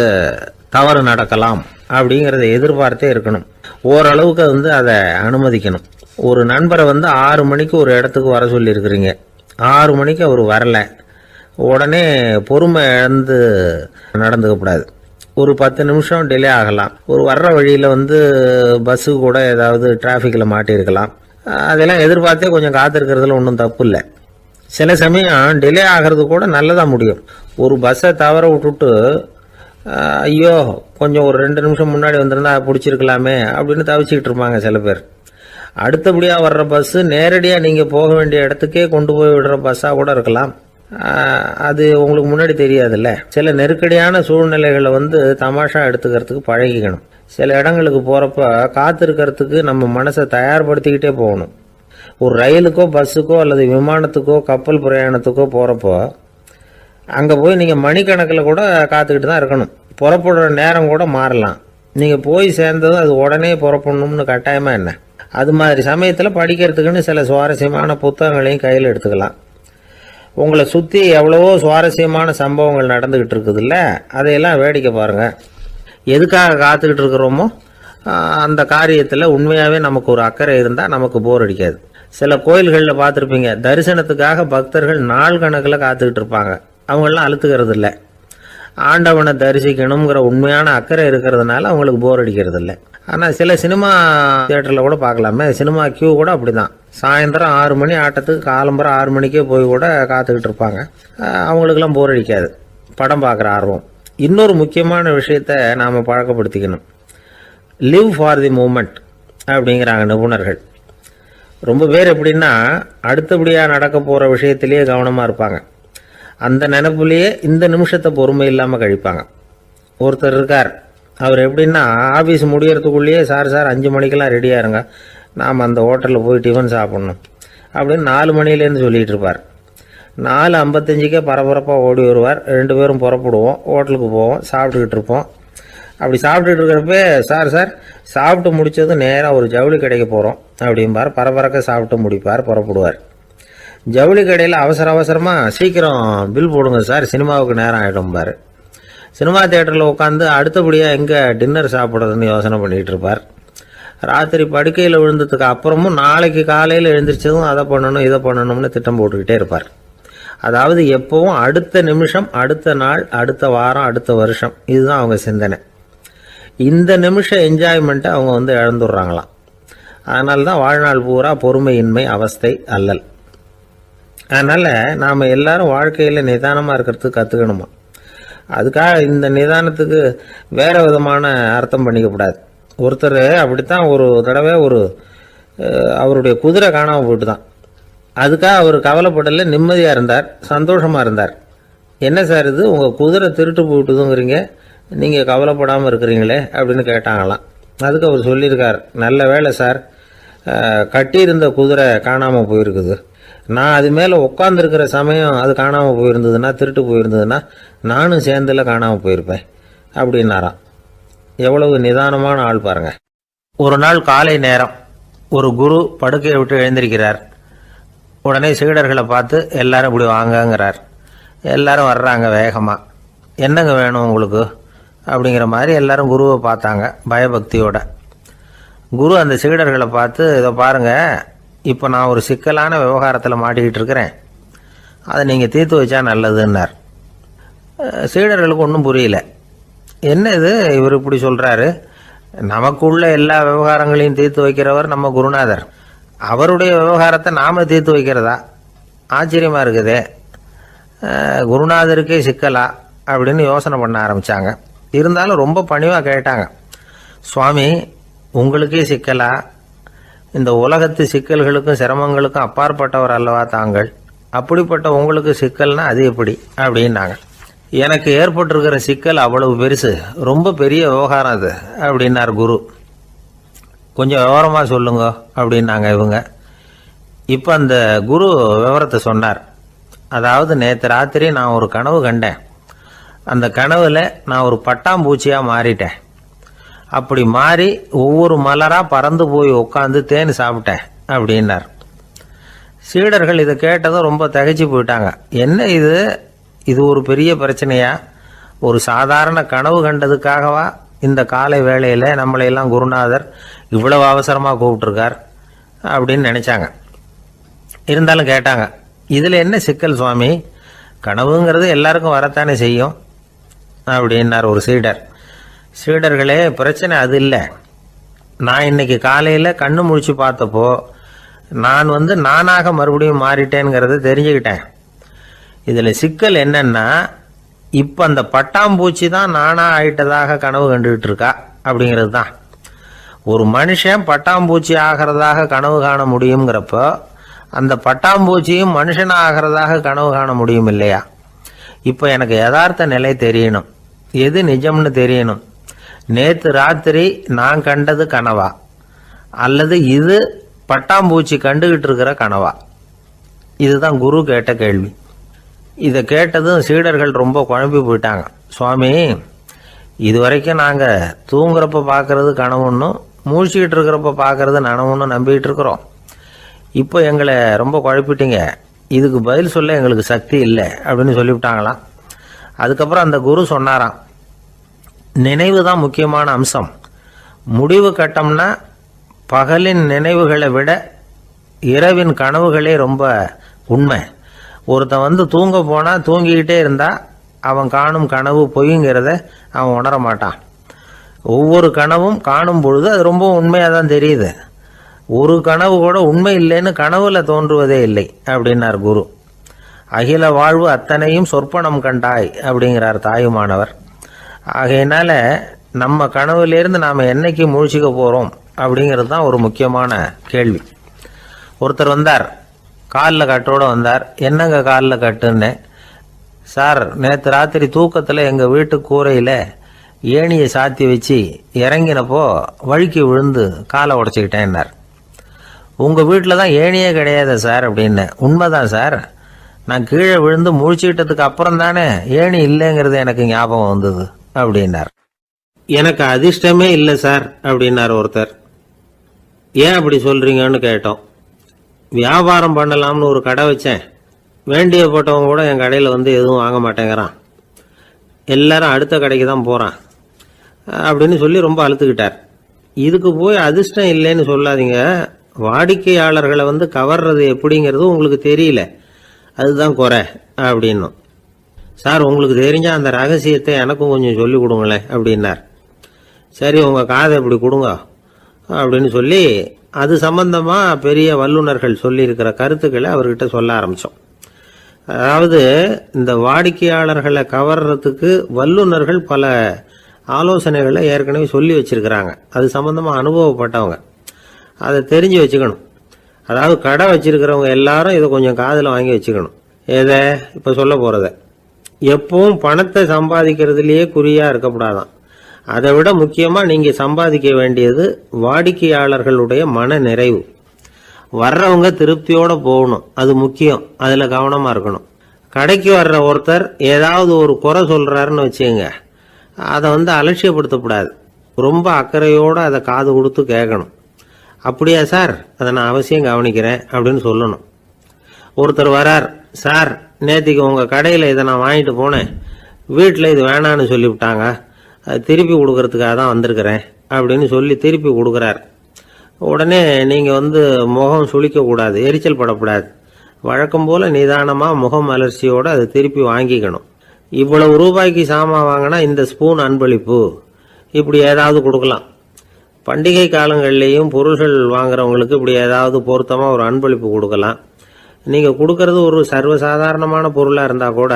தவறு நடக்கலாம் அப்படிங்கிறத எதிர்பார்த்தே இருக்கணும். ஓரளவுக்கு அதை அனுமதிக்கணும். ஒரு நண்பரை 6 மணிக்கு ஒரு இடத்துக்கு வர சொல்லியிருக்கிறீங்க. 6 மணிக்கு அவர் வரல, உடனே பொறுமை இழந்து நடந்துக்கக்கூடாது. ஒரு 10 நிமிஷம் டிலே ஆகலாம். ஒரு வர்ற வழியில் பஸ்ஸு கூட ஏதாவது டிராஃபிக்கில் மாட்டியிருக்கலாம். அதெல்லாம் எதிர்பார்த்தே கொஞ்சம் காத்திருக்கிறதுல ஒன்றும் தப்பு இல்லை. சில சமயம் டிலே ஆகிறது கூட நல்லதாக முடியும். ஒரு பஸ்ஸை தவற விட்டுட்டு, ஐயோ கொஞ்சம் ஒரு 2 நிமிஷம் முன்னாடி வந்திருந்தா பிடிச்சிருக்கலாமே அப்படின்னு தவிச்சிக்கிட்டு இருப்பாங்க சில பேர். அடுத்தபடியாக வர்ற பஸ்ஸு நேரடியாக நீங்கள் போக வேண்டிய இடத்துக்கே கொண்டு போய் விடுற பஸ்ஸாக கூட இருக்கலாம். அது உங்களுக்கு முன்னாடி தெரியாதுல்ல. சில நெருக்கடியான சூழ்நிலைகளை தமாஷா எடுத்துக்கிறதுக்கு பழகிக்கணும். சில இடங்களுக்கு போகிறப்ப காத்திருக்கிறதுக்கு நம்ம மனசை தயார்படுத்திக்கிட்டே போகணும். ஒரு ரயிலுக்கோ பஸ்ஸுக்கோ அல்லது விமானத்துக்கோ கப்பல் பிரயாணத்துக்கோ போகிறப்போ அங்கே போய் நீங்கள் மணிக்கணக்கில் கூட காத்துக்கிட்டு தான் இருக்கணும். புறப்படுற நேரம் கூட மாறலாம். நீங்கள் போய் சேர்ந்ததும் அது உடனே புறப்படணும்னு கட்டாயமாக என்ன? அது மாதிரி சமயத்தில் படிக்கிறதுக்குன்னு சில சுவாரஸ்யமான புத்தகங்களையும் கையில் எடுத்துக்கலாம். உங்களை சுற்றி எவ்வளவோ சுவாரஸ்யமான சம்பவங்கள் நடந்துக்கிட்டு இருக்குதுல்ல, அதையெல்லாம் வேடிக்கை பாருங்கள். எதுக்காக காத்துக்கிட்டு இருக்கிறோமோ அந்த காரியத்தில் உண்மையாகவே நமக்கு ஒரு அக்கறை இருந்தால் நமக்கு போர் அடிக்காது. சில கோயில்களில் பார்த்துருப்பீங்க, தரிசனத்துக்காக பக்தர்கள் நாள் கணக்கில் காத்துக்கிட்டு இருப்பாங்க. அவங்களெலாம் அழுத்துக்கிறது இல்லை. ஆண்டவனை தரிசிக்கணுங்கிற உண்மையான அக்கறை இருக்கிறதுனால அவங்களுக்கு போர் அடிக்கிறது இல்லை. ஆனால் சில சினிமா தியேட்டரில் கூட பார்க்கலாமே, சினிமா கியூ கூட அப்படி தான். சாயந்தரம் 6 மணி ஆட்டத்துக்கு காலம்பரம் 6 மணிக்கே போய் கூட காத்துக்கிட்டு இருப்பாங்க. அவங்களுக்கெல்லாம் போர் அடிக்காது, படம் பார்க்குற ஆர்வம். இன்னொரு முக்கியமான விஷயத்தை நாம் பழக்கப்படுத்திக்கணும். லிவ் ஃபார் தி மூமெண்ட் அப்படிங்கிறாங்க நிபுணர்கள். ரொம்ப பேர் எப்படின்னா அடுத்தபடியாக நடக்க போகிற விஷயத்திலேயே கவனமாக இருப்பாங்க. அந்த நினைப்புலேயே இந்த நிமிஷத்தை பொறுமை இல்லாமல் கழிப்பாங்க. ஒருத்தர் இருக்கார், அவர் எப்படின்னா ஆஃபீஸ் முடியறதுக்குள்ளேயே சார் 5 மணிக்கெல்லாம் ரெடியாக இருங்க, நாம் அந்த ஹோட்டலில் போய் டிஃபன் சாப்பிட்ணும் அப்படின்னு 4 மணிலேருந்து சொல்லிகிட்டு இருப்பார். 4:55 பரபரப்பாக ஓடி வருவார். 2 பேரும் புறப்படுவோம், ஹோட்டலுக்கு போவோம், சாப்பிட்டுக்கிட்டு இருப்போம். அப்படி சாப்பிட்டுட்டு இருக்கிறப்ப சார் சாப்பிட்டு முடித்ததும் நேராக ஒரு ஜவுளி கடைக்கு போகிறோம் அப்படிம்பார். பரபரக்க சாப்பிட்டு முடிப்பார், புறப்படுவார். ஜவுளி கடையில் அவசரமாக சீக்கிரம் பில் போடுங்க சார், சினிமாவுக்கு நேரம் ஆகிடும்பார். சினிமா தியேட்டரில் உட்காந்து அடுத்தபடியாக எங்கே டின்னர் சாப்பிட்றதுன்னு யோசனை பண்ணிகிட்டு இருப்பார். ராத்திரி படுக்கையில் விழுந்ததுக்கு அப்புறமும் நாளைக்கு காலையில் எழுந்திரிச்சதும் அதை பண்ணணும் இதை பண்ணணும்னு திட்டம் போட்டுக்கிட்டே இருப்பார். அதாவது எப்பவும் அடுத்த நிமிஷம், அடுத்த நாள், அடுத்த வாரம், அடுத்த வருஷம், இதுதான் அவங்க சிந்தனை. இந்த நிமிஷம் என்ஜாய்மெண்ட்டை அவங்க இழந்துடுறாங்களாம். அதனால தான் வாழ்நாள் பூரா பொறுமையின்மை, அவஸ்தை, அல்லல். அதனால் நாம் எல்லாரும் வாழ்க்கையில் நிதானமாக இருக்கிறதுக்கு கற்றுக்கணுமா. அதுக்காக இந்த நிதானத்துக்கு வேறு விதமான அர்த்தம் பண்ணிக்கக்கூடாது. ஒருத்தர் அப்படித்தான் ஒரு தடவை அவருடைய குதிரை காணாமல் போயிட்டு தான். அதுக்காக அவர் கவலைப்படலை, நிம்மதியாக இருந்தார், சந்தோஷமாக இருந்தார். என்ன சார் இது, உங்கள் குதிரை திருட்டு போயிட்டுதுங்கிறீங்க, நீங்கள் கவலைப்படாமல் இருக்கிறீங்களே அப்படின்னு கேட்டாங்களாம். அதுக்கு அவர் சொல்லியிருக்கார், நல்ல வேலை சார், கட்டியிருந்த குதிரை காணாமல் போயிருக்குது. நான் அது மேலே உட்காந்துருக்கிற சமயம் அது காணாமல் போயிருந்ததுன்னா, திருட்டு போயிருந்ததுன்னா நானும் சேர்ந்தில் காணாமல் போயிருப்பேன் அப்படின்னாராம். எவ்வளவு நிதானமான ஆள் பாருங்க. ஒரு நாள் காலை நேரம் ஒரு குரு படுக்கையை விட்டு எழுந்திருக்கிறார். உடனே சீடர்களை பார்த்து எல்லாரும் இப்படி வாங்கங்கிறார். எல்லாரும் வர்றாங்க வேகமாக. என்னங்க வேணும் உங்களுக்கு அப்படிங்கிற மாதிரி எல்லாரும் குருவை பார்த்தாங்க பயபக்தியோட. குரு அந்த சீடர்களை பார்த்து, இதை பாருங்க, இப்போ நான் ஒரு சிக்கலான விவகாரத்தில் மாட்டிக்கிட்டு இருக்கிறேன். அதை நீங்கள் தீர்த்து வச்சா நல்லதுன்னார். சீடர்களுக்கு ஒன்றும் புரியல. என்ன இது இவர் இப்படி சொல்கிறாரு, நமக்குள்ள எல்லா விவகாரங்களையும் தீர்த்து வைக்கிறவர் நம்ம குருநாதர், அவருடைய விவகாரத்தை நாம் தீர்த்து வைக்கிறதா, ஆச்சரியமாக இருக்குதே, குருநாதருக்கே சிக்கலா அப்படின்னு யோசனை பண்ண ஆரம்பித்தாங்க. இருந்தாலும் ரொம்ப பணிவாக கேட்டாங்க, சுவாமி உங்களுக்கே சிக்கலா, இந்த உலகத்து சிக்கல்களுக்கும் சிரமங்களுக்கும் அப்பாற்பட்டவர் அல்லவா தாங்கள், அப்படிப்பட்ட உங்களுக்கு சிக்கல்னா அது எப்படி அப்படின்னாங்க. எனக்கு ஏற்பட்டிருக்கிற சிக்கல் அவ்வளவு பெருசு, ரொம்ப பெரிய விவகாரம் அது அப்படின்னார் குரு. கொஞ்சம் விவரமாக சொல்லுங்க அப்படின்னாங்க இவங்க. இப்போ அந்த குரு விவரத்தை சொன்னார். அதாவது நேற்று ராத்திரி நான் ஒரு கனவு கண்டேன். அந்த கனவுல நான் ஒரு பட்டாம்பூச்சியாக மாறிட்டேன். அப்படி மாறி ஒவ்வொரு மலராக பறந்து போய் உட்காந்து தேன் சாப்பிட்டேன் அப்படின்னார். சீடர்கள் இதை கேட்டதும் ரொம்ப திகைச்சு போயிட்டாங்க. என்ன இது ஒரு பெரிய பிரச்சனையா, ஒரு சாதாரண கனவு கண்டதுக்காகவா இந்த காலை வேளையில் நம்மளையெல்லாம் குருநாதர் இவ்வளவு அவசரமாக கூப்பிட்டுருக்கார் அப்படின்னு நினச்சாங்க. இருந்தாலும் கேட்டாங்க, இதில் என்ன சிக்கல் சுவாமி, கனவுங்கிறது எல்லாருக்கும் வரத்தானே செய்யும் அப்படின்னார் ஒரு சீடர். சீடர்களே, பிரச்சனை அது இல்லை. நான் இன்னைக்கு காலையில் கண்ணு முழிச்சு பார்த்தப்போ நான் நானாக மறுபடியும் மாறிட்டேங்கிறத தெரிஞ்சுக்கிட்டேன். இதில் சிக்கல் என்னன்னா, இப்போ அந்த பட்டாம்பூச்சி தான் நானாக ஆயிட்டதாக கனவு கண்டுகிட்டு இருக்கா அப்படிங்கிறது தான். ஒரு மனுஷன் பட்டாம்பூச்சி ஆகிறதாக கனவு காண முடியுங்கிறப்போ அந்த பட்டாம்பூச்சியும் மனுஷனாக ஆகிறதாக கனவு காண முடியும் இல்லையா? இப்போ எனக்கு யதார்த்த நிலை தெரியணும், எது நிஜம்னு தெரியணும். நேற்று ராத்திரி நான் கண்டது கனவா, அல்லது இது பட்டாம்பூச்சி கண்டுகிட்டு இருக்கிற கனவா? இதுதான் குரு கேட்ட கேள்வி. இதை கேட்டதும் சீடர்கள் ரொம்ப குழம்பி போயிட்டாங்க. சுவாமி, இது வரைக்கும் நாங்கள் தூங்குறப்ப பார்க்கறது கனவுன்னும் மூழ்கிட்டு இருக்கிறப்ப பார்க்கறது நனவுன்னு நம்பிக்கிட்டு இருக்கிறோம். இப்போ எங்களை ரொம்ப குழப்பிட்டீங்க, இதுக்கு பதில் சொல்ல எங்களுக்கு சக்தி இல்லை அப்படின்னு சொல்லிவிட்டாங்களாம். அதுக்கப்புறம் அந்த குரு சொன்னாராம், நினைவு தான் முக்கியமான அம்சம். முடிவு கட்டம்னா பகலின் நினைவுகளை விட இரவின் கனவுகளே ரொம்ப உண்மை. ஒருத்தன் தூங்க போனால் தூங்கிக்கிட்டே இருந்தால் அவன் காணும் கனவு பொய்ங்கிறத அவன் உணர மாட்டான். ஒவ்வொரு கனவும் காணும் பொழுது அது ரொம்ப உண்மையாக தான் தெரியுது. ஒரு கனவு கூட உண்மை இல்லைன்னு கனவுல தோன்றுவதே இல்லை அப்படின்னார் குரு. அகில வாழ்வு அத்தனையும் சொற்பனம் கண்டாய் அப்படிங்கிறார் தாயுமானவர். ஆகையினால நம்ம கனவுலேருந்து நாம் என்னைக்கு முழிச்சிக்க போகிறோம் அப்படிங்கிறது தான் ஒரு முக்கியமான கேள்வி. ஒருத்தர் வந்தார், காலில் கட்டோடு வந்தார். என்னங்க காலில் கட்டுன்னு? சார், நேற்று ராத்திரி தூக்கத்தில் எங்கள் வீட்டு கூரையில் ஏணியை சாத்தி வச்சு இறங்கினப்போ வழுக்கி விழுந்து காலை உடச்சிக்கிட்டேன்னார். உங்கள் வீட்டில் தான் ஏணியே கிடையாது சார் அப்படின்னு. உண்மைதான் சார், நான் கீழே விழுந்து முழிச்சுக்கிட்டதுக்கு அப்புறம் தானே ஏணி இல்லைங்கிறது எனக்கு ஞாபகம் வந்தது அப்படின்னார். எனக்கு அதிர்ஷ்டமே இல்லை சார் அப்படின்னார் ஒருத்தர். ஏன் அப்படி சொல்கிறீங்கன்னு கேட்டோம். வியாபாரம் பண்ணலாம்னு ஒரு கடை வச்சேன். வேண்டிய போட்டவங்க கூட என் கடையில் எதுவும் வாங்க மாட்டேங்கிறான். எல்லாரும் அடுத்த கடைக்கு தான் போகிறான் அப்படின்னு சொல்லி ரொம்ப அழுத்துக்கிட்டார். இதுக்கு போய் அதிர்ஷ்டம் இல்லைன்னு சொல்லாதீங்க. வாடிக்கையாளர்களை கவர்றது எப்படிங்கிறது உங்களுக்கு தெரியல, அதுதான் குறை அப்படின்னும். சார், உங்களுக்கு தெரிஞ்ச அந்த ரகசியத்தை எனக்கும் கொஞ்சம் சொல்லி கொடுங்களேன் அப்படின்னார். சரி, உங்கள் காதை இப்படி கொடுங்க அப்படின்னு சொல்லி அது சம்பந்தமாக பெரிய வல்லுநர்கள் சொல்லியிருக்கிற கருத்துக்களை அவர்கிட்ட சொல்ல ஆரம்பித்தோம். அதாவது இந்த வாடிக்கையாளர்களை கவர்றதுக்கு வல்லுநர்கள் பல ஆலோசனைகளை ஏற்கனவே சொல்லி வச்சிருக்கிறாங்க. அது சம்பந்தமாக அனுபவப்பட்டவங்க, அதை தெரிஞ்சு வச்சுக்கணும். அதாவது கடை வச்சிருக்கிறவங்க எல்லாரும் இதை கொஞ்சம் காதில் வாங்கி வச்சுக்கணும். எதை இப்போ சொல்ல போகிறத. எப்பவும் பணத்தை சம்பாதிக்கிறதுலேயே குறியாக இருக்கக்கூடாதான். அதை விட முக்கியமாக நீங்கள் சம்பாதிக்க வேண்டியது வாடிக்கையாளர்களுடைய மன நிறைவு. வர்றவங்க திருப்தியோடு போகணும், அது முக்கியம். அதில் கவனமாக இருக்கணும். கடைக்கு வர்ற ஒருத்தர் ஏதாவது ஒரு குறை சொல்கிறாருன்னு வச்சுங்க, அதை அலட்சியப்படுத்தக்கூடாது. ரொம்ப அக்கறையோடு அதை காது கொடுத்து கேட்கணும். அப்படியா சார், அதை நான் அவசியம் கவனிக்கிறேன் அப்படின்னு சொல்லணும். ஒருத்தர் வரார், சார் நேற்றுக்கு உங்கள் கடையில் இதை நான் வாங்கிட்டு போனேன், வீட்டில் இது வேணான்னு சொல்லிவிட்டாங்க, அது திருப்பி கொடுக்கறதுக்காக தான் வந்திருக்கிறேன் அப்படின்னு சொல்லி திருப்பி கொடுக்குறார். உடனே நீங்கள் முகம் சுளிக்கக்கூடாது, எரிச்சல் படக்கூடாது. வழக்கம் போல நிதானமாக முகமலர்ச்சியோடு அதை திருப்பி வாங்கிக்கணும். இவ்வளவு ரூபாய்க்கு சாமான் வாங்கினா இந்த ஸ்பூன் அன்பளிப்பு, இப்படி ஏதாவது கொடுக்கலாம். பண்டிகை காலங்கள்லேயும் பொருள்கள் வாங்குறவங்களுக்கு இப்படி ஏதாவது பொருத்தமாக ஒரு அன்பளிப்பு கொடுக்கலாம். நீங்கள் கொடுக்கறது ஒரு சர்வசாதாரணமான பொருளாக இருந்தால் கூட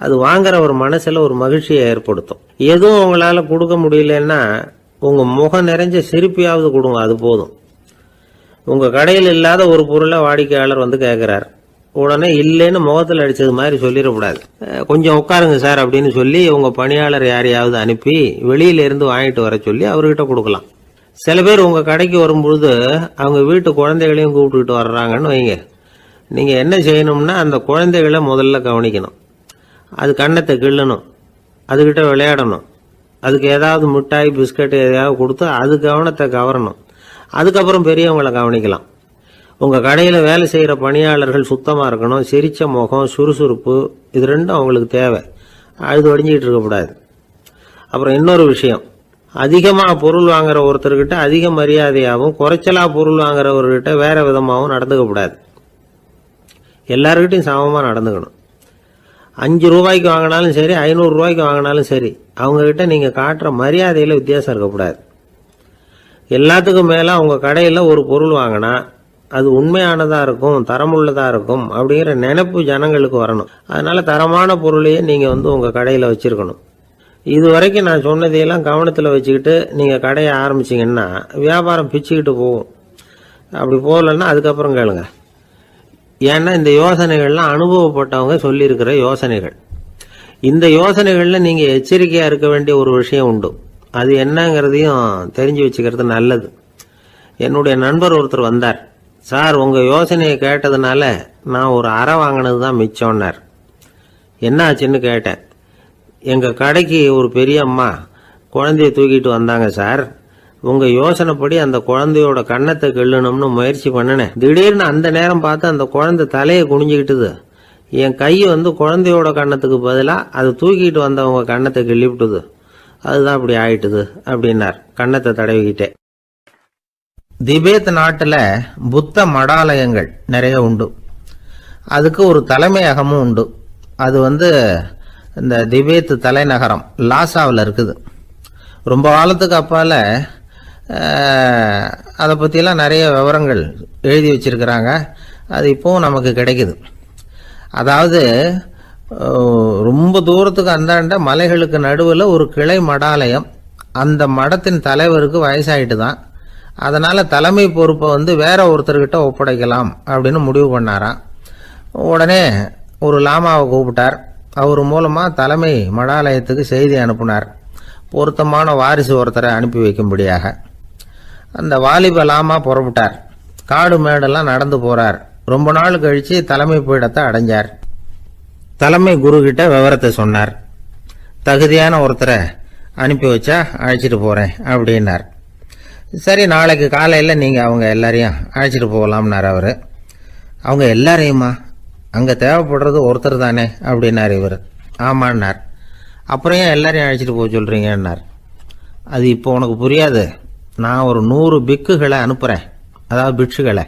அது வாங்குற ஒரு மனசில் ஒரு மகிழ்ச்சியை ஏற்படுத்தும். எதுவும் உங்களால் கொடுக்க முடியலன்னா உங்கள் முகம் நிறைஞ்ச சிரிப்பையாவது கொடுங்க, அது போதும். உங்கள் கடையில் இல்லாத ஒரு பொருளை வாடிக்கையாளர் வந்து கேட்குறார், உடனே இல்லைன்னு முகத்தில் அடித்தது மாதிரி சொல்லிடக்கூடாது. கொஞ்சம் உட்காருங்க சார் அப்படின்னு சொல்லி உங்கள் பணியாளர் யாரையாவது அனுப்பி வெளியிலேருந்து வாங்கிட்டு வர சொல்லி அவர்கிட்ட கொடுக்கலாம். சில பேர் உங்கள் கடைக்கு வரும்பொழுது அவங்க வீட்டு குழந்தைகளையும் கூப்பிட்டுக்கிட்டு வர்றாங்கன்னு வைங்க. நீங்கள் என்ன செய்யணும்னா அந்த குழந்தைகளை முதல்ல கவனிக்கணும். அது கன்னத்தை கிள்ளணும், அதுக்கிட்ட விளையாடணும், அதுக்கு ஏதாவது மிட்டாய் பிஸ்கட் எதையாவது கொடுத்து அது கவனத்தை கவரணும். அதுக்கப்புறம் பெரியவங்களை கவனிக்கலாம். உங்கள் கடையில் வேலை செய்கிற பணியாளர்கள் சுத்தமாக இருக்கணும். சிரிச்ச முகம், சுறுசுறுப்பு, இது ரெண்டும் அவங்களுக்கு தேவை. அழுது வடிஞ்சிக்கிட்டு இருக்கக்கூடாது. அப்புறம் இன்னொரு விஷயம், அதிகமாக பொருள் வாங்குற ஒருத்தர்கிட்ட அதிக மரியாதையாகவும் குறைச்சலாக பொருள் வாங்குறவர்கிட்ட வேற விதமாகவும் நடந்துக்கக்கூடாது. எல்லாருக்கிட்டையும் சமமாக நடந்துக்கணும். 5 ரூபாய்க்கு வாங்கினாலும் சரி, 500 ரூபாய்க்கு வாங்கினாலும் சரி, அவங்கக்கிட்ட நீங்கள் காட்டுற மரியாதையில் வித்தியாசம் இருக்கக்கூடாது. எல்லாத்துக்கும் மேலே உங்கள் கடையில் ஒரு பொருள் வாங்கினா அது உண்மையானதாக இருக்கும், தரமுள்ளதாக இருக்கும் அப்படிங்கிற நினைப்பு ஜனங்களுக்கு வரணும். அதனால் தரமான பொருளையே நீங்கள் உங்கள் கடையில் வச்சுருக்கணும். இது வரைக்கும் நான் சொன்னதையெல்லாம் கவனத்தில் வச்சுக்கிட்டு நீங்கள் கடையை ஆரம்பிச்சிங்கன்னா வியாபாரம் பிச்சுக்கிட்டு போகும். அப்படி போகலன்னா அதுக்கப்புறம் கேளுங்க. ஏன்னா இந்த யோசனைகள்லாம் அனுபவப்பட்டவங்க சொல்லியிருக்கிற யோசனைகள். இந்த யோசனைகளில் நீங்கள் எச்சரிக்கையாக இருக்க வேண்டிய ஒரு விஷயம் உண்டு. அது என்னங்கிறதையும் தெரிஞ்சு வச்சுக்கிறது நல்லது. என்னுடைய நண்பர் ஒருத்தர் வந்தார். சார், உங்கள் யோசனையை கேட்டதுனால நான் ஒரு அறை வாங்கினது தான் மிச்சம்னார். என்ன ஆச்சுன்னு கேட்டேன். எங்கள் கடைக்கு ஒரு பெரிய அம்மா குழந்தைய தூக்கிட்டு வந்தாங்க சார். உங்கள் யோசனைப்படி அந்த குழந்தையோட கன்னத்தை கிள்ளணும்னு முயற்சி பண்ணினேன். திடீர்னு அந்த நேரம் பார்த்து அந்த குழந்தை தலையை குனிஞ்சிக்கிட்டுது. என் கை குழந்தையோட கன்னத்துக்கு பதிலாக அது தூக்கிட்டு வந்தவங்க கன்னத்தை கிள்ளிவிட்டுது. அதுதான் அப்படி ஆயிட்டுது அப்படின்னார் கன்னத்தை தடவிக்கிட்டே. திபேத் நாட்டில் புத்த மடாலயங்கள் நிறைய உண்டு. அதுக்கு ஒரு தலைமையகமும் உண்டு. அது இந்த திபேத் தலைநகரம் லாசாவில் இருக்குது. ரொம்ப காலத்துக்கு அப்பால் அதை பற்றிலாம் நிறைய விவரங்கள் எழுதி வச்சிருக்கிறாங்க. அது இப்போவும் நமக்கு கிடைக்குது. அதாவது ரொம்ப தூரத்துக்கு அந்தாண்ட மலைகளுக்கு நடுவில் ஒரு கிளை மடாலயம். அந்த மடத்தின் தலைவருக்கு வயசாயிட்டு தான். அதனால் தலைமை பொறுப்பை வேற ஒருத்தர்கிட்ட ஒப்படைக்கலாம் அப்படின்னு முடிவு பண்ணாராம். உடனே ஒரு லாமாவை கூப்பிட்டார். அவர் மூலமாக தலைமை மடாலயத்துக்கு செய்தி அனுப்புனார், பொருத்தமான வாரிசு ஒருத்தரை அனுப்பி வைக்கும்படியாக. அந்த வாலிப லாமா புறப்பட்டார். காடு மேடெல்லாம் நடந்து போறார். ரொம்ப நாள் கழிச்சு தலைமை பீடத்தை அடைஞ்சார். தலைமை குரு கிட்ட விவரத்தை சொன்னார். தகுதியான ஒருத்தரை அனுப்பி வச்சா அழைச்சிட்டு போறேன் அப்படின்னார். சரி, நாளைக்கு காலையில் நீங்கள் அவங்க எல்லாரையும் அழைச்சிட்டு போகலாம்னார் அவர். அவங்க எல்லாரையுமா? அங்கே தேவைப்படுறது ஒருத்தர் தானே அப்படின்னார் இவர். ஆமான்னார். அப்புறம் ஏன் எல்லாரையும் அழைச்சிட்டு போக சொல்கிறீங்கன்னார். அது இப்போ உனக்கு புரியாது. நான் ஒரு 100 பிக்குகளை அனுப்புகிறேன், அதாவது பிட்சுகளை.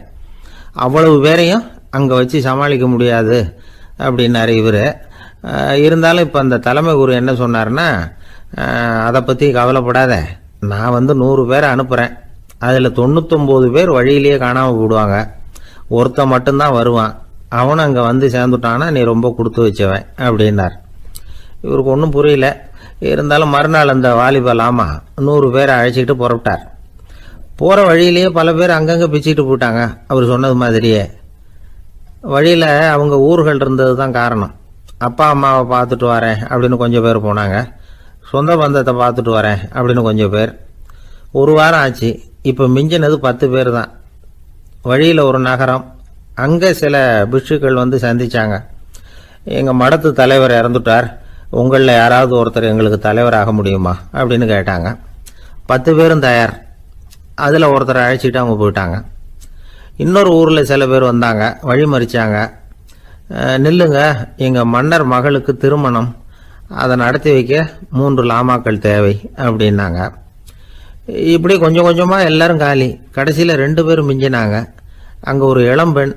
அவ்வளவு பேரையும் அங்கே வச்சு சமாளிக்க முடியாது அப்படின்னாரு இவர். இருந்தாலும் இப்போ அந்த தலைமை குரு என்ன சொன்னார்னா, அதை பற்றி கவலைப்படாத, நான் 100 பேரை அனுப்புகிறேன். அதில் 99 பேர் வழியிலேயே காணாமல் போடுவாங்க, ஒருத்தன் மட்டும்தான் வருவான். அவனும் அங்கே சேர்ந்துட்டானா நீ ரொம்ப கொடுத்து வச்சவன் அப்படின்னார். இவருக்கு ஒன்றும் புரியல. இருந்தாலும் மறுநாள் அந்த வாலிப லாமா 100 பேரை அழைச்சிக்கிட்டு புறப்பட்டார். போகிற வழியிலேயே பல பேர் அங்கங்கே பிச்சுக்கிட்டு போயிட்டாங்க. அவர் சொன்னது மாதிரியே. வழியில் அவங்க ஊர்கள் இருந்தது தான் காரணம். அப்பா அம்மாவை பார்த்துட்டு வரேன் அப்படின்னு கொஞ்சம் பேர் போனாங்க. சொந்த பந்தத்தை பார்த்துட்டு வரேன் அப்படின்னு கொஞ்சம் பேர். ஒரு வாரம் ஆச்சு. இப்போ மிஞ்சினது 10 பேர் தான். வழியில் ஒரு நகரம். அங்கே சில பிட்சுக்கள் சந்திச்சாங்க. எங்கள் மடத்து தலைவர் இறந்துட்டார், உங்களில் யாராவது ஒருத்தர் எங்களுக்கு தலைவராக முடியுமா அப்படின்னு கேட்டாங்க. 10 பேரும் தயார். அதில் ஒருத்தரை அழைச்சிட்டு அவங்க போயிட்டாங்க. இன்னொரு ஊரில் சில பேர் வந்தாங்க, வழி மறிச்சாங்க. நில்லுங்க, எங்கள் மன்னர் மகளுக்கு திருமணம், அதை நடத்தி வைக்க 3 லாமாக்கள் தேவை அப்படின்னாங்க. இப்படி கொஞ்சம் கொஞ்சமாக எல்லாரும் காலி. கடைசியில் 2 பேரும் மிஞ்சினாங்க. அங்கே ஒரு இளம்பெண்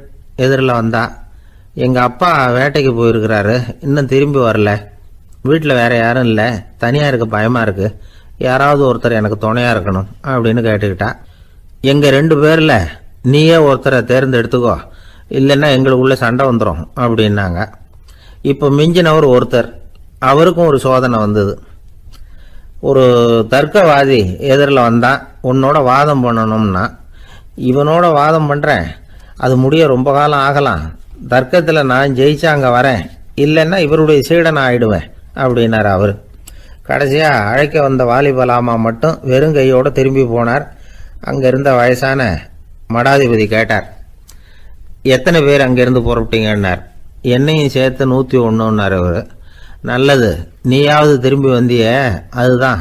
எதிரில் வந்தா. எங்கள் அப்பா வேட்டைக்கு போயிருக்கிறாரு, இன்னும் திரும்பி வரல. வீட்டில் வேற யாரும் இல்லை, தனியாக இருக்க பயமாக இருக்கு, யாராவது ஒருத்தர் எனக்கு துணையாக இருக்கணும் அப்படின்னு கேட்டுக்கிட்டா. எங்கள் 2 பேரில் நீயே ஒருத்தரை தேர்ந்தெடுத்துக்கோ, இல்லைன்னா எங்களுக்குள்ள சண்டை வந்துடும் அப்படின்னாங்க. இப்போ மிஞ்சினவர் ஒருத்தர், அவருக்கும் ஒரு சோதனை வந்தது. ஒரு தர்க்கவாதி எதிரில் வந்தான், உன்னோட வாதம் பண்ணணும்னா. இவனோட வாதம் பண்ணுறேன், அது முடிய ரொம்ப காலம் ஆகலாம், தர்க்கத்தில் நான் ஜெயிச்சா அங்கே வரேன், இல்லைன்னா இவருடைய சீடனை ஆயிடுவேன் அப்படின்னார் அவர். கடைசியாக அழைக்க வந்த வாலிபலாமா மட்டும் வெறும் கையோடு திரும்பி போனார். அங்கே இருந்த வயசான மடாதிபதி கேட்டார், எத்தனை பேர் அங்கேருந்து புறப்பட்டீங்கன்னார். என்னையும் சேர்த்து 101ன்னார் அவர். நல்லது, நீயாவது திரும்பி வந்திய, அதுதான்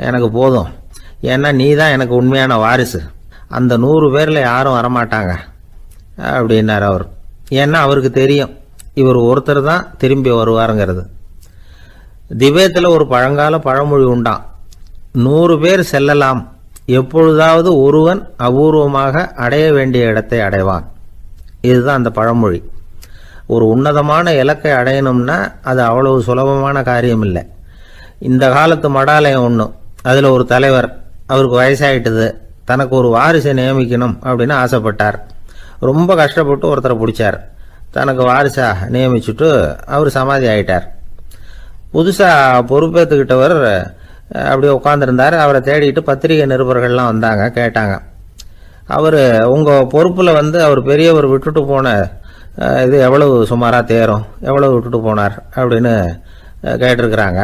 எனக்கு போதும், ஏன்னா நீ தான் எனக்கு உண்மையான வாரிசு, அந்த 100 பேரில் யாரும் வரமாட்டாங்க அப்படின்னார் அவர். ஏன்னா அவருக்கு தெரியும் இவர் ஒருத்தர் தான் திரும்பி வருவாருங்கிறது. திபேத்தில் ஒரு பழங்கால பழமொழி உண்டாம், 100 பேர் செல்லலாம், எப்பொழுதாவது ஒருவன் அபூர்வமாக அடைய வேண்டிய இடத்தை அடைவான். இதுதான் அந்த பழமொழி. ஒரு உன்னதமான இலக்கை அடையணும்னா அது அவ்வளவு சுலபமான காரியம் இல்லை. இந்த காலத்து மடாலயம் ஒன்று, அதில் ஒரு தலைவர், அவருக்கு வயசாயிட்டுது, தனக்கு ஒரு வாரிசை நியமிக்கணும் அப்படின்னு ஆசைப்பட்டார். ரொம்ப கஷ்டப்பட்டு ஒருத்தரை பிடிச்சார், தனக்கு வாரிசா நியமிச்சுட்டு அவர் சமாதி ஆயிட்டார். புதுசாக பொறுப்பேற்றுக்கிட்டவர் அப்படியே உட்காந்துருந்தார். அவரை தேடிட்டு பத்திரிகை நிருபர்கள்லாம் வந்தாங்க, கேட்டாங்க. அவர் உங்கள் பொறுப்பில் அவர் பெரியவர் விட்டுட்டு போன இது எவ்வளவு சுமாராக தேரும், எவ்வளவு விட்டுட்டு போனார் அப்படின்னு கேட்டிருக்கிறாங்க.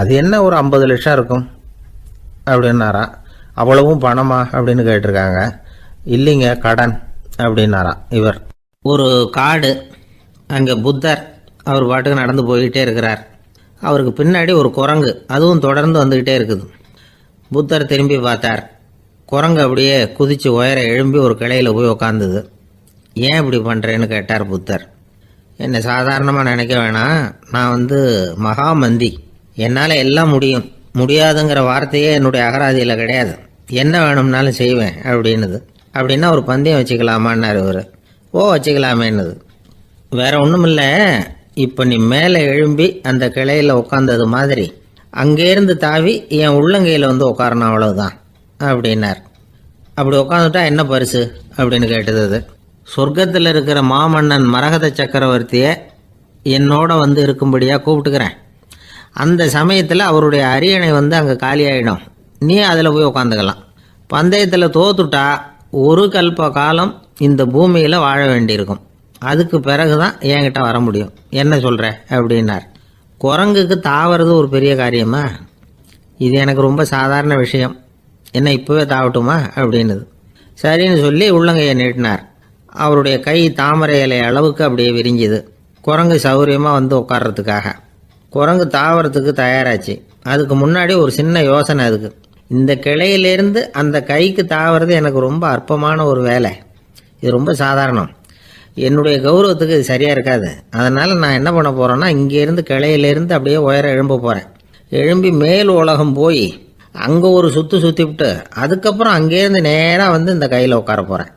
அது என்ன ஒரு 50 லட்சம் இருக்கும் அப்படின்னாராம். அவ்வளவும் பணமா அப்படின்னு கேட்டிருக்காங்க. இல்லைங்க, கடன் அப்படின்னாராம் இவர். ஒரு காடு, அங்கே புத்தர் அவர் பாட்டுக்கு நடந்து போய்கிட்டே இருக்கிறார். அவருக்கு பின்னாடி ஒரு குரங்கு, அதுவும் தொடர்ந்து வந்துக்கிட்டே இருக்குது. புத்தர் திரும்பி பார்த்தார். குரங்கு அப்படியே குதித்து உயர எழும்பி ஒரு கிளையில் போய் உக்காந்துது. ஏன் இப்படி பண்ணுறேன்னு கேட்டார் புத்தர். என்னை சாதாரணமாக நினைக்க வேணாம், நான் மகாமந்தி, என்னால் எல்லாம் முடியும், முடியாதுங்கிற வார்த்தையே என்னுடைய அகராதியில் கிடையாது, என்ன வேணும்னாலும் செய்வேன் அப்படின்னுது. அப்படின்னா ஒரு பந்தயம் வச்சுக்கலாமான்னாரு இவர். ஓ, வச்சுக்கலாமேன்னுது. வேற ஒன்றும் இல்லை, இப்போ நீ மேலே எழும்பி அந்த கிளையில் உட்காந்தது மாதிரி அங்கேருந்து தாவி என் உள்ளங்கையில் உட்காரணும், அவ்வளவுதான் அப்படின்னார். அப்படி உட்காந்துட்டா என்ன பரிசு அப்படின்னு கேட்டது அது. சொர்க்கத்தில் இருக்கிற மாமன்னன் மரகத சக்கரவர்த்தியை என்னோட இருக்கும்படியாக கூப்பிட்டுக்கிறேன். அந்த சமயத்தில் அவருடைய அரியணை அங்கே காலியாயிடும், நீ அதில் போய் உட்காந்துக்கலாம். பந்தயத்தில் தோத்துட்டா ஒரு கல்ப காலம் இந்த பூமியில் வாழ வேண்டியிருக்கும், அதுக்கு பிறகு தான் என்கிட்ட வர முடியும், என்ன சொல்கிற அப்படின்னார். குரங்குக்கு தாவறது ஒரு பெரிய காரியமா? இது எனக்கு ரொம்ப சாதாரண விஷயம், என்ன இப்போவே தாவட்டுமா அப்படின்னுது. சரின்னு சொல்லி உள்ளங்கையை நீட்டினார். அவருடைய கை தாமரை இலை அளவுக்கு அப்படியே விரிஞ்சுது. குரங்கு சௌகரியமாக உட்கார்றதுக்காக. குரங்கு தாவறதுக்கு தயாராச்சு. அதுக்கு முன்னாடி ஒரு சின்ன யோசனை அதுக்கு. இந்த கிளையிலேருந்து அந்த கைக்கு தாவறது எனக்கு ரொம்ப அற்பமான ஒரு வேலை, இது ரொம்ப சாதாரணம், என்னுடைய கௌரவத்துக்கு இது சரியாக இருக்காது. அதனால் நான் என்ன பண்ண போகிறேன்னா, இங்கேருந்து கிளையிலேருந்து அப்படியே உயர எழும்ப போகிறேன். எழும்பி மேல் உலகம் போய் அங்கே ஒரு சுற்றிவிட்டு அதுக்கப்புறம் அங்கேருந்து நேராக இந்த கையில் உட்கார போகிறேன்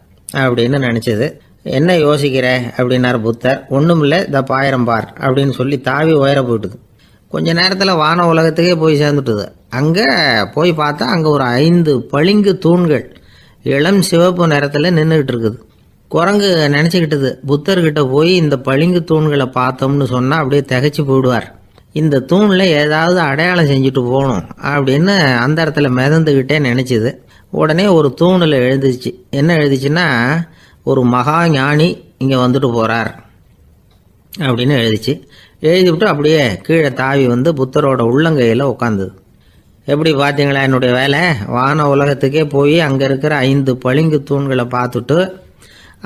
அப்படின்னு நினச்சிது. என்ன யோசிக்கிற அப்படின்னார் புத்தர். ஒன்றும் இல்லை, இந்த பாயிரம் பார் அப்படின்னு சொல்லி தாவி உயர போயிட்டுது. கொஞ்ச நேரத்தில் வான உலகத்துக்கே போய் சேர்ந்துட்டுது. அங்கே போய் பார்த்தா அங்கே ஒரு 5 பளிங்கு தூண்கள் இளம் சிவப்பு நிறத்தில் நின்றுக்கிட்டு இருக்குது. குரங்கு நினச்சிக்கிட்டது, புத்தர்கிட்ட போய் இந்த பளிங்கு தூண்களை பார்த்தோம்னு சொன்னால் அப்படியே திகைச்சு போயிடுவார், இந்த தூணில் ஏதாவது அடையாளம் செஞ்சுட்டு போகணும் அப்படின்னு அந்த இடத்துல மிதந்துக்கிட்டே நினச்சிது. உடனே ஒரு தூணில் எழுதிச்சு. என்ன எழுதிச்சுன்னா, ஒரு மகா ஞானி இங்கே வந்துட்டு போகிறார் அப்படின்னு எழுதிச்சு. எழுதிவிட்டு அப்படியே கீழே தாவி புத்தரோட உள்ளங்கையில் உட்காந்துது. எப்படி பார்த்தீங்களா என்னுடைய வேலை? வான உலகத்துக்கே போய் அங்கே இருக்கிற 5 பளிங்கு தூண்களை பார்த்துட்டு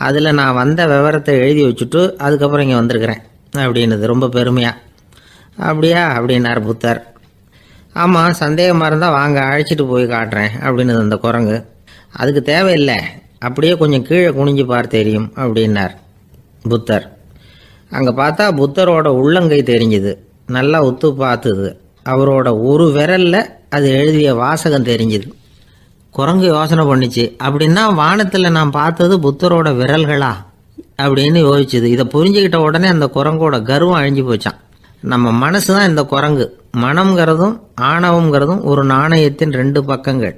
அதில் நான் வந்த விவரத்தை எழுதி வச்சுட்டு அதுக்கப்புறம் இங்கே வந்திருக்கிறேன் அப்படின்னுது ரொம்ப பெருமையாக. அப்படியா அப்படின்னார் புத்தர். ஆமாம், சந்தேகமாக இருந்தால் வாங்க, அழைச்சிட்டு போய் காட்டுறேன் அப்படின்னு அந்த குரங்கு. அதுக்கு தேவையில்லை, அப்படியே கொஞ்சம் கீழே குனிஞ்சு பார், தெரியும் அப்படின்னார் புத்தர். அங்கே பார்த்தா புத்தரோட உள்ளங்கை தெரிஞ்சுது. நல்லா உத்து பார்த்துது. அவரோட ஒரு விரலில் அது எழுதிய வாசகம் தெரிஞ்சுது. குரங்கு யோசனை பண்ணிச்சு, அப்படின்னா வானத்தில் நான் பார்த்தது புத்தரோட விரல்களா? அப்படின்னு யோசிச்சுது. இதை புரிஞ்சுக்கிட்ட உடனே அந்த குரங்கோட கர்வம் அழிஞ்சு போச்சான். நம்ம மனசு தான் இந்த குரங்கு. மனம்ங்கிறதும் ஆணவம்ங்கிறதும் ஒரு நாணயத்தின் 2 பக்கங்கள்.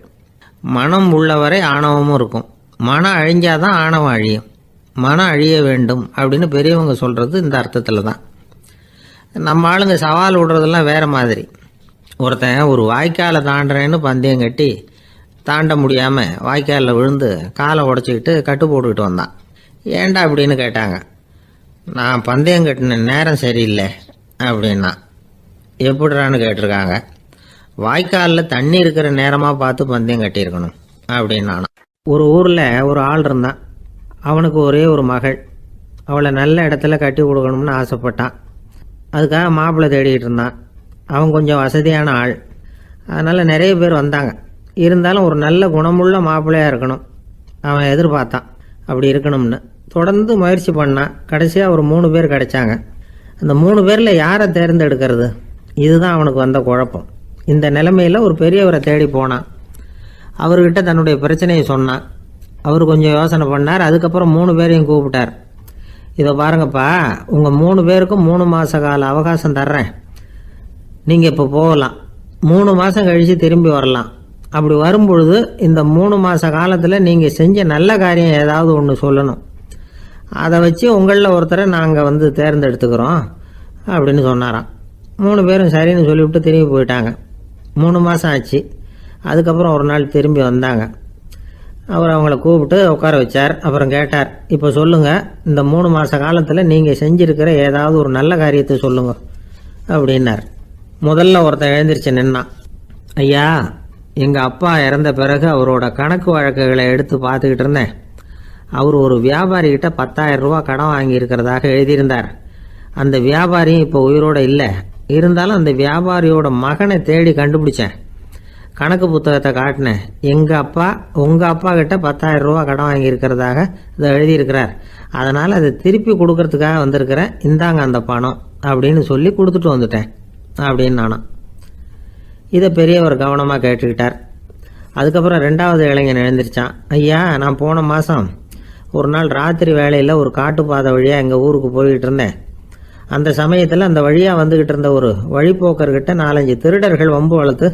மனம் உள்ளவரை ஆணவமும் இருக்கும். மனம் அழிஞ்சாதான் ஆணவம் அழியும். மனம் அழிய வேண்டும் அப்படின்னு பெரியவங்க சொல்கிறது இந்த அர்த்தத்தில் தான். நம்ம ஆளுங்க சவால் விடுறதெல்லாம் வேறு மாதிரி. ஒருத்தன் ஒரு வாய்க்காலை தாண்டுறேன்னு பந்தயம் கட்டி தாண்ட முடியாமல் வாய்க்காலில் விழுந்து காலை உடச்சிக்கிட்டு கட்டு போட்டுக்கிட்டு வந்தான். ஏன்டா அப்படின்னு கேட்டாங்க. நான் பந்தயம் கட்டின நேரம் சரியில்லை அப்படின்னா. எப்படிறான்னு கேட்டிருக்காங்க. வாய்க்காலில் தண்ணி இருக்கிற நேரமாக பார்த்து பந்தயம் கட்டியிருக்கணும் அப்படின்னா. ஒரு ஊரில் ஒரு ஆள் இருந்தான். அவனுக்கு ஒரே ஒரு மகள். அவளை நல்ல இடத்துல கட்டி கொடுக்கணும்னு ஆசைப்பட்டான். அதுக்காக மாப்பிள்ளை தேடிக்கிட்டு இருந்தான். அவன் கொஞ்சம் வசதியான ஆள். அதனால் நிறைய பேர் வந்தாங்க. இருந்தாலும் ஒரு நல்ல குணமுள்ள மாப்பிள்ளையாக இருக்கணும் அவன் எதிர்பார்த்தான். அப்படி இருக்கணும்னு தொடர்ந்து முயற்சி பண்ணான். கடைசியாக ஒரு 3 பேர் கிடைச்சாங்க. அந்த 3 பேரில் யாரை தேர்ந்தெடுக்கிறது, இதுதான் அவனுக்கு வந்த குழப்பம். இந்த நிலைமையில் ஒரு பெரியவரை தேடி போனான். அவர்கிட்ட தன்னுடைய பிரச்சனையை சொன்னான். அவர் கொஞ்சம் யோசனை பண்ணார். அதுக்கப்புறம் 3 பேரையும் கூப்பிட்டார். இதை பாருங்கப்பா, உங்கள் 3 பேருக்கும் 3 மாத கால அவகாசம் தர்றேன். நீங்கள் இப்போ போகலாம். 3 மாதம் கழித்து திரும்பி வரலாம். அப்படி வரும்பொழுது இந்த 3 மாத காலத்தில் நீங்கள் செஞ்ச நல்ல காரியம் ஏதாவது ஒன்று சொல்லணும். அதை வச்சு உங்களில் ஒருத்தரை நாங்கள் தேர்ந்தெடுத்துக்கிறோம் அப்படின்னு சொன்னாராம். 3 பேரும் சரின்னு சொல்லிவிட்டு திரும்பி போயிட்டாங்க. 3 மாதம் ஆச்சு. அதுக்கப்புறம் ஒரு நாள் திரும்பி வந்தாங்க. அவர் அவங்கள கூப்பிட்டு உட்கார வச்சார். அப்புறம் கேட்டார், இப்போ சொல்லுங்கள், இந்த 3 மாத காலத்தில் நீங்கள் செஞ்சுருக்கிற ஏதாவது ஒரு நல்ல காரியத்தை சொல்லுங்கள் அப்படின்னார். முதல்ல ஒருத்தன் எழுந்திரிச்சு நின்னான். ஐயா, எங்கள் அப்பா இறந்த பிறகு அவரோட கணக்கு வழக்குகளை எடுத்து பார்த்துக்கிட்டு இருந்தேன். அவர் ஒரு வியாபாரிகிட்ட 10,000 ரூபா கடன் வாங்கியிருக்கிறதாக எழுதியிருந்தார். அந்த வியாபாரியும் இப்போ உயிரோடு இல்லை. இருந்தாலும் அந்த வியாபாரியோட மகனை தேடி கண்டுபிடிச்சேன். கணக்கு புத்தகத்தை காட்டினேன். எங்கள் அப்பா உங்கள் அப்பா கிட்ட 10,000 ரூபா கடன் வாங்கியிருக்கிறதாக இதை எழுதியிருக்கிறார். அதனால் அதை திருப்பி கொடுக்கறதுக்காக வந்திருக்கிறேன். இந்தாங்க அந்த பணம் அப்படின்னு சொல்லி கொடுத்துட்டு வந்துட்டேன் அப்படின்னு நானும். இதை பெரியவர் கவனமாக கேட்டுக்கிட்டார். அதுக்கப்புறம் 2வது இளைஞன் எழுந்திரிச்சான். ஐயா, நான் போன மாதம் ஒரு நாள் ராத்திரி வேளையில் ஒரு காட்டுப்பாதை வழியாக எங்கள் ஊருக்கு போய்கிட்டு இருந்தேன். அந்த சமயத்தில் அந்த வழியாக வந்துக்கிட்டு இருந்த ஒரு வழிப்போக்கர்கிட்ட 4-5 திருடர்கள் வம்பு வளர்த்து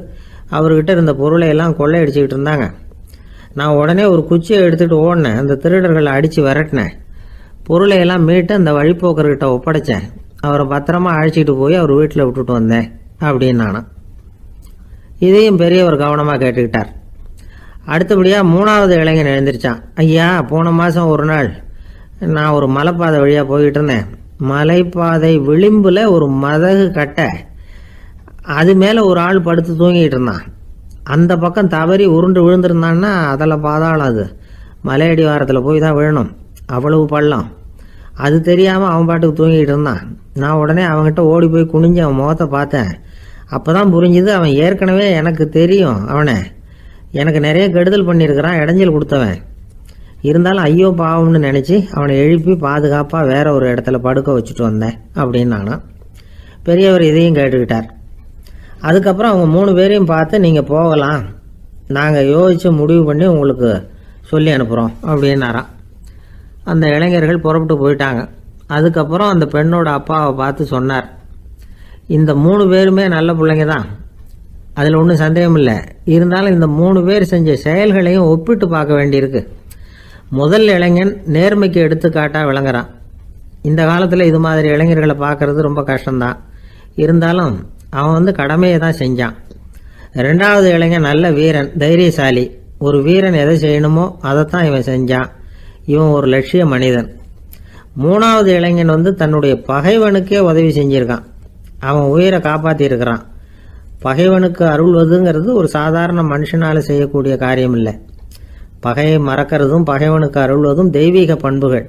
அவர்கிட்ட இருந்த பொருளை எல்லாம் கொள்ளையடிச்சிக்கிட்டு இருந்தாங்க. நான் உடனே ஒரு குச்சியை எடுத்துகிட்டு ஓடினேன். அந்த திருடர்களை அடித்து விரட்டினேன். பொருளை எல்லாம் மீட்டு அந்த வழிப்போக்கர்கிட்ட ஒப்படைச்சேன். அவரை பத்திரமா அழைச்சிக்கிட்டு போய் அவர் வீட்டில் விட்டுட்டு வந்தேன் அப்படின்னு நானும். இதையும் பெரியவர் கவனமாக கேட்டுக்கிட்டார். அடுத்தபடியாக 3வது இளைஞன் எழுந்திரிச்சான். ஐயா, போன மாதம் ஒரு நாள் நான் ஒரு மலைப்பாதை வழியாக போய்கிட்டு இருந்தேன். மலைப்பாதை விளிம்பில் ஒரு மதகு கட்டை, அது மேலே ஒரு ஆள் படுத்து தூங்கிட்டு இருந்தான். அந்த பக்கம் தவறி உருண்டு விழுந்திருந்தான்னா அதில் பாதாளம். அது மலையடி வாரத்தில் போய் தான் விழணும். அவ்வளவு பள்ளம். அது தெரியாமல் அவன் பாட்டுக்கு தூங்கிட்டு இருந்தான். நான் உடனே அவன்கிட்ட ஓடி போய் குனிஞ்சு அவன் முகத்தை பார்த்தேன். அப்போ தான் புரிஞ்சுது, அவன் ஏற்கனவே எனக்கு தெரியும். அவனை எனக்கு நிறைய கெடுதல் பண்ணியிருக்கிறான், இடைஞ்சல் கொடுத்தவன். இருந்தாலும் ஐயோ பாவம்னு நினச்சி அவனை எழுப்பி பாதுகாப்பாக வேற ஒரு இடத்துல படுக்க வச்சுட்டு வந்தேன் அப்படின்னு நானும். பெரியவர் இதையும் கேட்டுக்கிட்டார். அதுக்கப்புறம் அவங்க 3 பேரையும் பார்த்து, நீங்கள் போகலாம், நாங்கள் யோசித்து முடிவு பண்ணி உங்களுக்கு சொல்லி அனுப்புகிறோம் அப்படின்னாராம். அந்த இளைஞர்கள் புறப்பட்டு போயிட்டாங்க. அதுக்கப்புறம் அந்த பெண்ணோட அப்பாவை பார்த்து சொன்னார், இந்த 3 பேருமே நல்ல பிள்ளைங்க தான், அதில் ஒன்றும் சந்தேகம் இல்லை. இருந்தாலும் இந்த 3 பேர் செஞ்ச செயல்களையும் ஒப்பிட்டு பார்க்க வேண்டியிருக்கு. முதல் இளைஞன் நேர்மைக்கு எடுத்துக்காட்டாக விளங்குறான். இந்த காலத்தில் இது மாதிரி இளைஞர்களை பார்க்கறது ரொம்ப கஷ்டம்தான். இருந்தாலும் அவன் கடமையை தான் செஞ்சான். 2வது இளைஞன் நல்ல வீரன், தைரியசாலி. ஒரு வீரன் எதை செய்யணுமோ அதைத்தான் இவன் செஞ்சான். இவன் ஒரு லட்சிய மனிதன். 3வது இளைஞன் தன்னுடைய பகைவனுக்கே உதவி செஞ்சிருக்கான். அவன் உயிரை காப்பாற்றியிருக்கிறான். பகைவனுக்கு அருள்வதுங்கிறது ஒரு சாதாரண மனுஷனால் செய்யக்கூடிய காரியம் இல்லை. பகையை மறக்கிறதும் பகைவனுக்கு அருள்வதும் தெய்வீக பண்புகள்.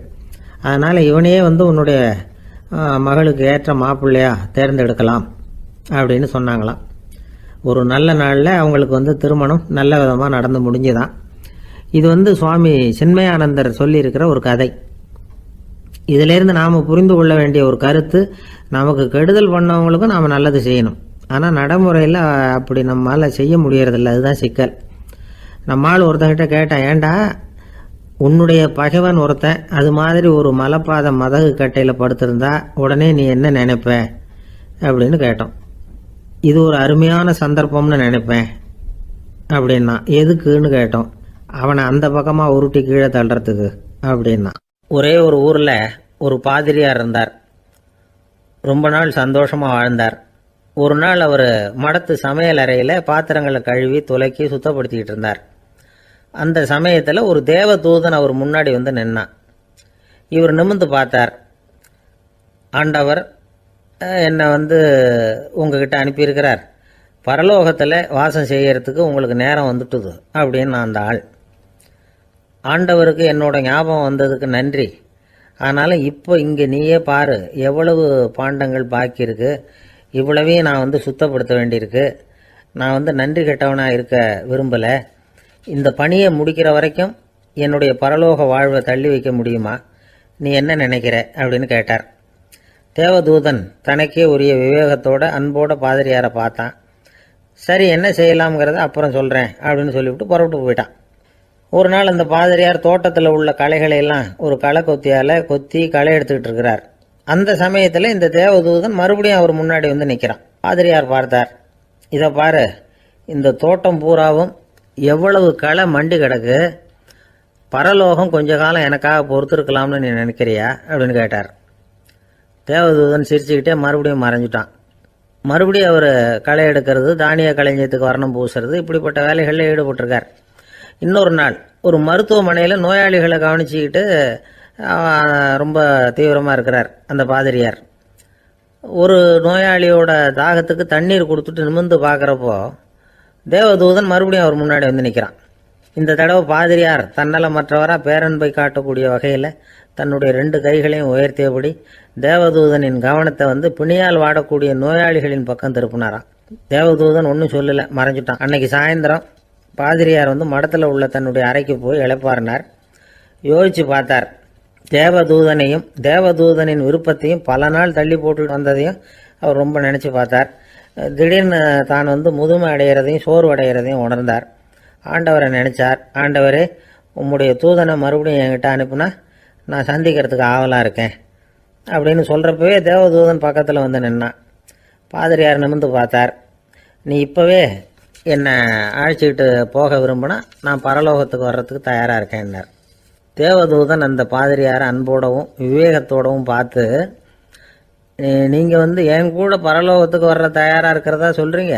அதனால் இவனையே உன்னுடைய மகளுக்கு ஏற்ற மாப்பிள்ளையா தேர்ந்தெடுக்கலாம் அப்படின்னு சொன்னாங்களாம். ஒரு நல்ல நாளில் அவங்களுக்கு திருமணம் நல்ல விதமாக நடந்து முடிஞ்சுதான். இது சுவாமி சின்மயானந்தர் சொல்லியிருக்கிற ஒரு கதை. இதிலேருந்து நாம் புரிந்து கொள்ள வேண்டிய ஒரு கருத்து, நமக்கு கெடுதல் பண்ணவங்களுக்கும் நாம் நல்லது செய்யணும். ஆனால் நடைமுறையில் அப்படி நம்மளால் செய்ய முடியறதில்ல. அதுதான் சிக்கல். நம்மால் ஒருத்தங்கிட்ட கேட்டான், ஏண்டா உன்னுடைய பகைவன் ஒருத்தன் அது மாதிரி ஒரு மலைப்பாதை மதகு கட்டையில் படுத்திருந்தா உடனே நீ என்ன நினைப்ப அப்படின்னு கேட்டோம். இது ஒரு அருமையான சந்தர்ப்பம்னு நினைப்பேன் அப்படின்னா. எதுக்குன்னு கேட்டோம். அவனை அந்த பக்கமாக உருட்டி கீழே தள்ளுறதுக்கு அப்படின்னா. ஒரே ஒரு ஊரில் ஒரு பாதிரியார் இருந்தார். ரொம்ப நாள் சந்தோஷமாக வாழ்ந்தார். ஒரு நாள் அவர் மடத்து சமையல் அறையில் பாத்திரங்களை கழுவி துலக்கி சுத்தப்படுத்திக்கிட்டு இருந்தார். அந்த சமயத்தில் ஒரு தேவதூதன் அவர் முன்னாடி வந்து நின்னான். இவர் நிமிர்ந்து பார்த்தார். ஆண்டவர் என்னை உங்ககிட்ட அனுப்பியிருக்கிறார், பரலோகத்தில் வாசம் செய்யறதுக்கு உங்களுக்கு நேரம் வந்துட்டுது அப்படின்னு நான் அந்த ஆள். ஆண்டவருக்கு என்னோட ஞாபகம் வந்ததுக்கு நன்றி. ஆனாலும் இப்போ இங்கே நீயே பாரு, எவ்வளவு பாண்டங்கள் பாக்கி இருக்கு, இவ்வளவையும் நான் சுத்தப்படுத்த வேண்டியிருக்கு. நான் நன்றி கெட்டவனாக இருக்க விரும்பலை. இந்த பணியை முடிக்கிற வரைக்கும் என்னுடைய பரலோக வாழ்வை தள்ளி வைக்க முடியுமா? நீ என்ன நினைக்கிற அப்படின்னு கேட்டார். தேவதூதன் தனக்கே உரிய விவேகத்தோட அன்போட பாதிரியாரை பார்த்தான். சரி, என்ன செய்யலாம்ங்கிறத அப்புறம் சொல்கிறேன் அப்படின்னு சொல்லிவிட்டு புறப்பட்டு போயிட்டான். ஒரு நாள் அந்த பாதிரியார் தோட்டத்தில் உள்ள களைகளை எல்லாம் ஒரு களை கொத்தியால் கொத்தி களை எடுத்துக்கிட்டு இருக்கிறார். அந்த சமயத்தில் இந்த தேவதூதன் மறுபடியும் அவர் முன்னாடி நிற்கிறான். பாதிரியார் பார்த்தார். இதை பாரு, இந்த தோட்டம் பூராவும் எவ்வளவு களை மண்டி கிடக்கு, பரலோகம் கொஞ்ச காலம் எனக்காக பொறுத்திருக்கலாம்னு நீ நினைக்கிறியா அப்படின்னு கேட்டார். தேவதூதன் சிரிச்சுக்கிட்டே மறுபடியும் மறைஞ்சிட்டான். மறுபடியும் அவர் களை எடுக்கிறது, தானிய களஞ்சியத்துக்கு வர்ணம் பூசுறது, இப்படிப்பட்ட வேலைகளில் ஈடுபட்டிருக்கார். இன்னொரு நாள் ஒரு மருத்துவமனையில் நோயாளிகளை கவனிச்சுக்கிட்டு ரொம்ப தீவிரமாக இருக்கிறார் அந்த பாதிரியார். ஒரு நோயாளியோட தாகத்துக்கு தண்ணீர் கொடுத்துட்டு நிமிர்ந்து பார்க்குறப்போ தேவதூதன் மறுபடியும் அவர் முன்னாடி நிற்கிறான். இந்த தடவை பாதிரியார் தன்னலமற்றவராக பேரன்பை காட்டக்கூடிய வகையில் தன்னுடைய 2 கைகளையும் உயர்த்தியபடி தேவதூதனின் கவனத்தை பிணியால் வாடக்கூடிய நோயாளிகளின் பக்கம் திருப்பினாராம். தேவதூதன் ஒன்றும் சொல்லலை, மறைஞ்சிட்டான். அன்னைக்கு சாயந்தரம் பாதிரியார் மடத்தில் உள்ள தன்னுடைய அறைக்கு போய் இளைப்பாறினார். யோசித்து பார்த்தார். தேவதூதனையும் தேவதூதனின் விருப்பத்தையும் பல நாள் தள்ளி போட்டு வந்ததையும் அவர் ரொம்ப நினச்சி பார்த்தார். திடீர்னு தான் முதுமை அடைகிறதையும் சோர்வு அடைகிறதையும் உணர்ந்தார். ஆண்டவரை நினைச்சார். ஆண்டவரே, உம்முடைய தூதனை மறுபடியும் என்கிட்ட அனுப்புனா நான் சந்திக்கிறதுக்கு ஆவலாக இருக்கேன் அப்படின்னு சொல்கிறப்பவே தேவதூதன் பக்கத்தில் நின்னான். பாதிரியார் நிமிர்ந்து பார்த்தார். நீ இப்போவே என்னை அழைச்சிக்கிட்டு போக விரும்பினா நான் பரலோகத்துக்கு வர்றதுக்கு தயாராக இருக்கேன்னார். தேவதூதன் அந்த பாதிரியாரை அன்போடவும் விவேகத்தோடவும் பார்த்து, நீங்கள் என் கூட பரலோகத்துக்கு வர்ற தயாராக இருக்கிறதா சொல்கிறீங்க,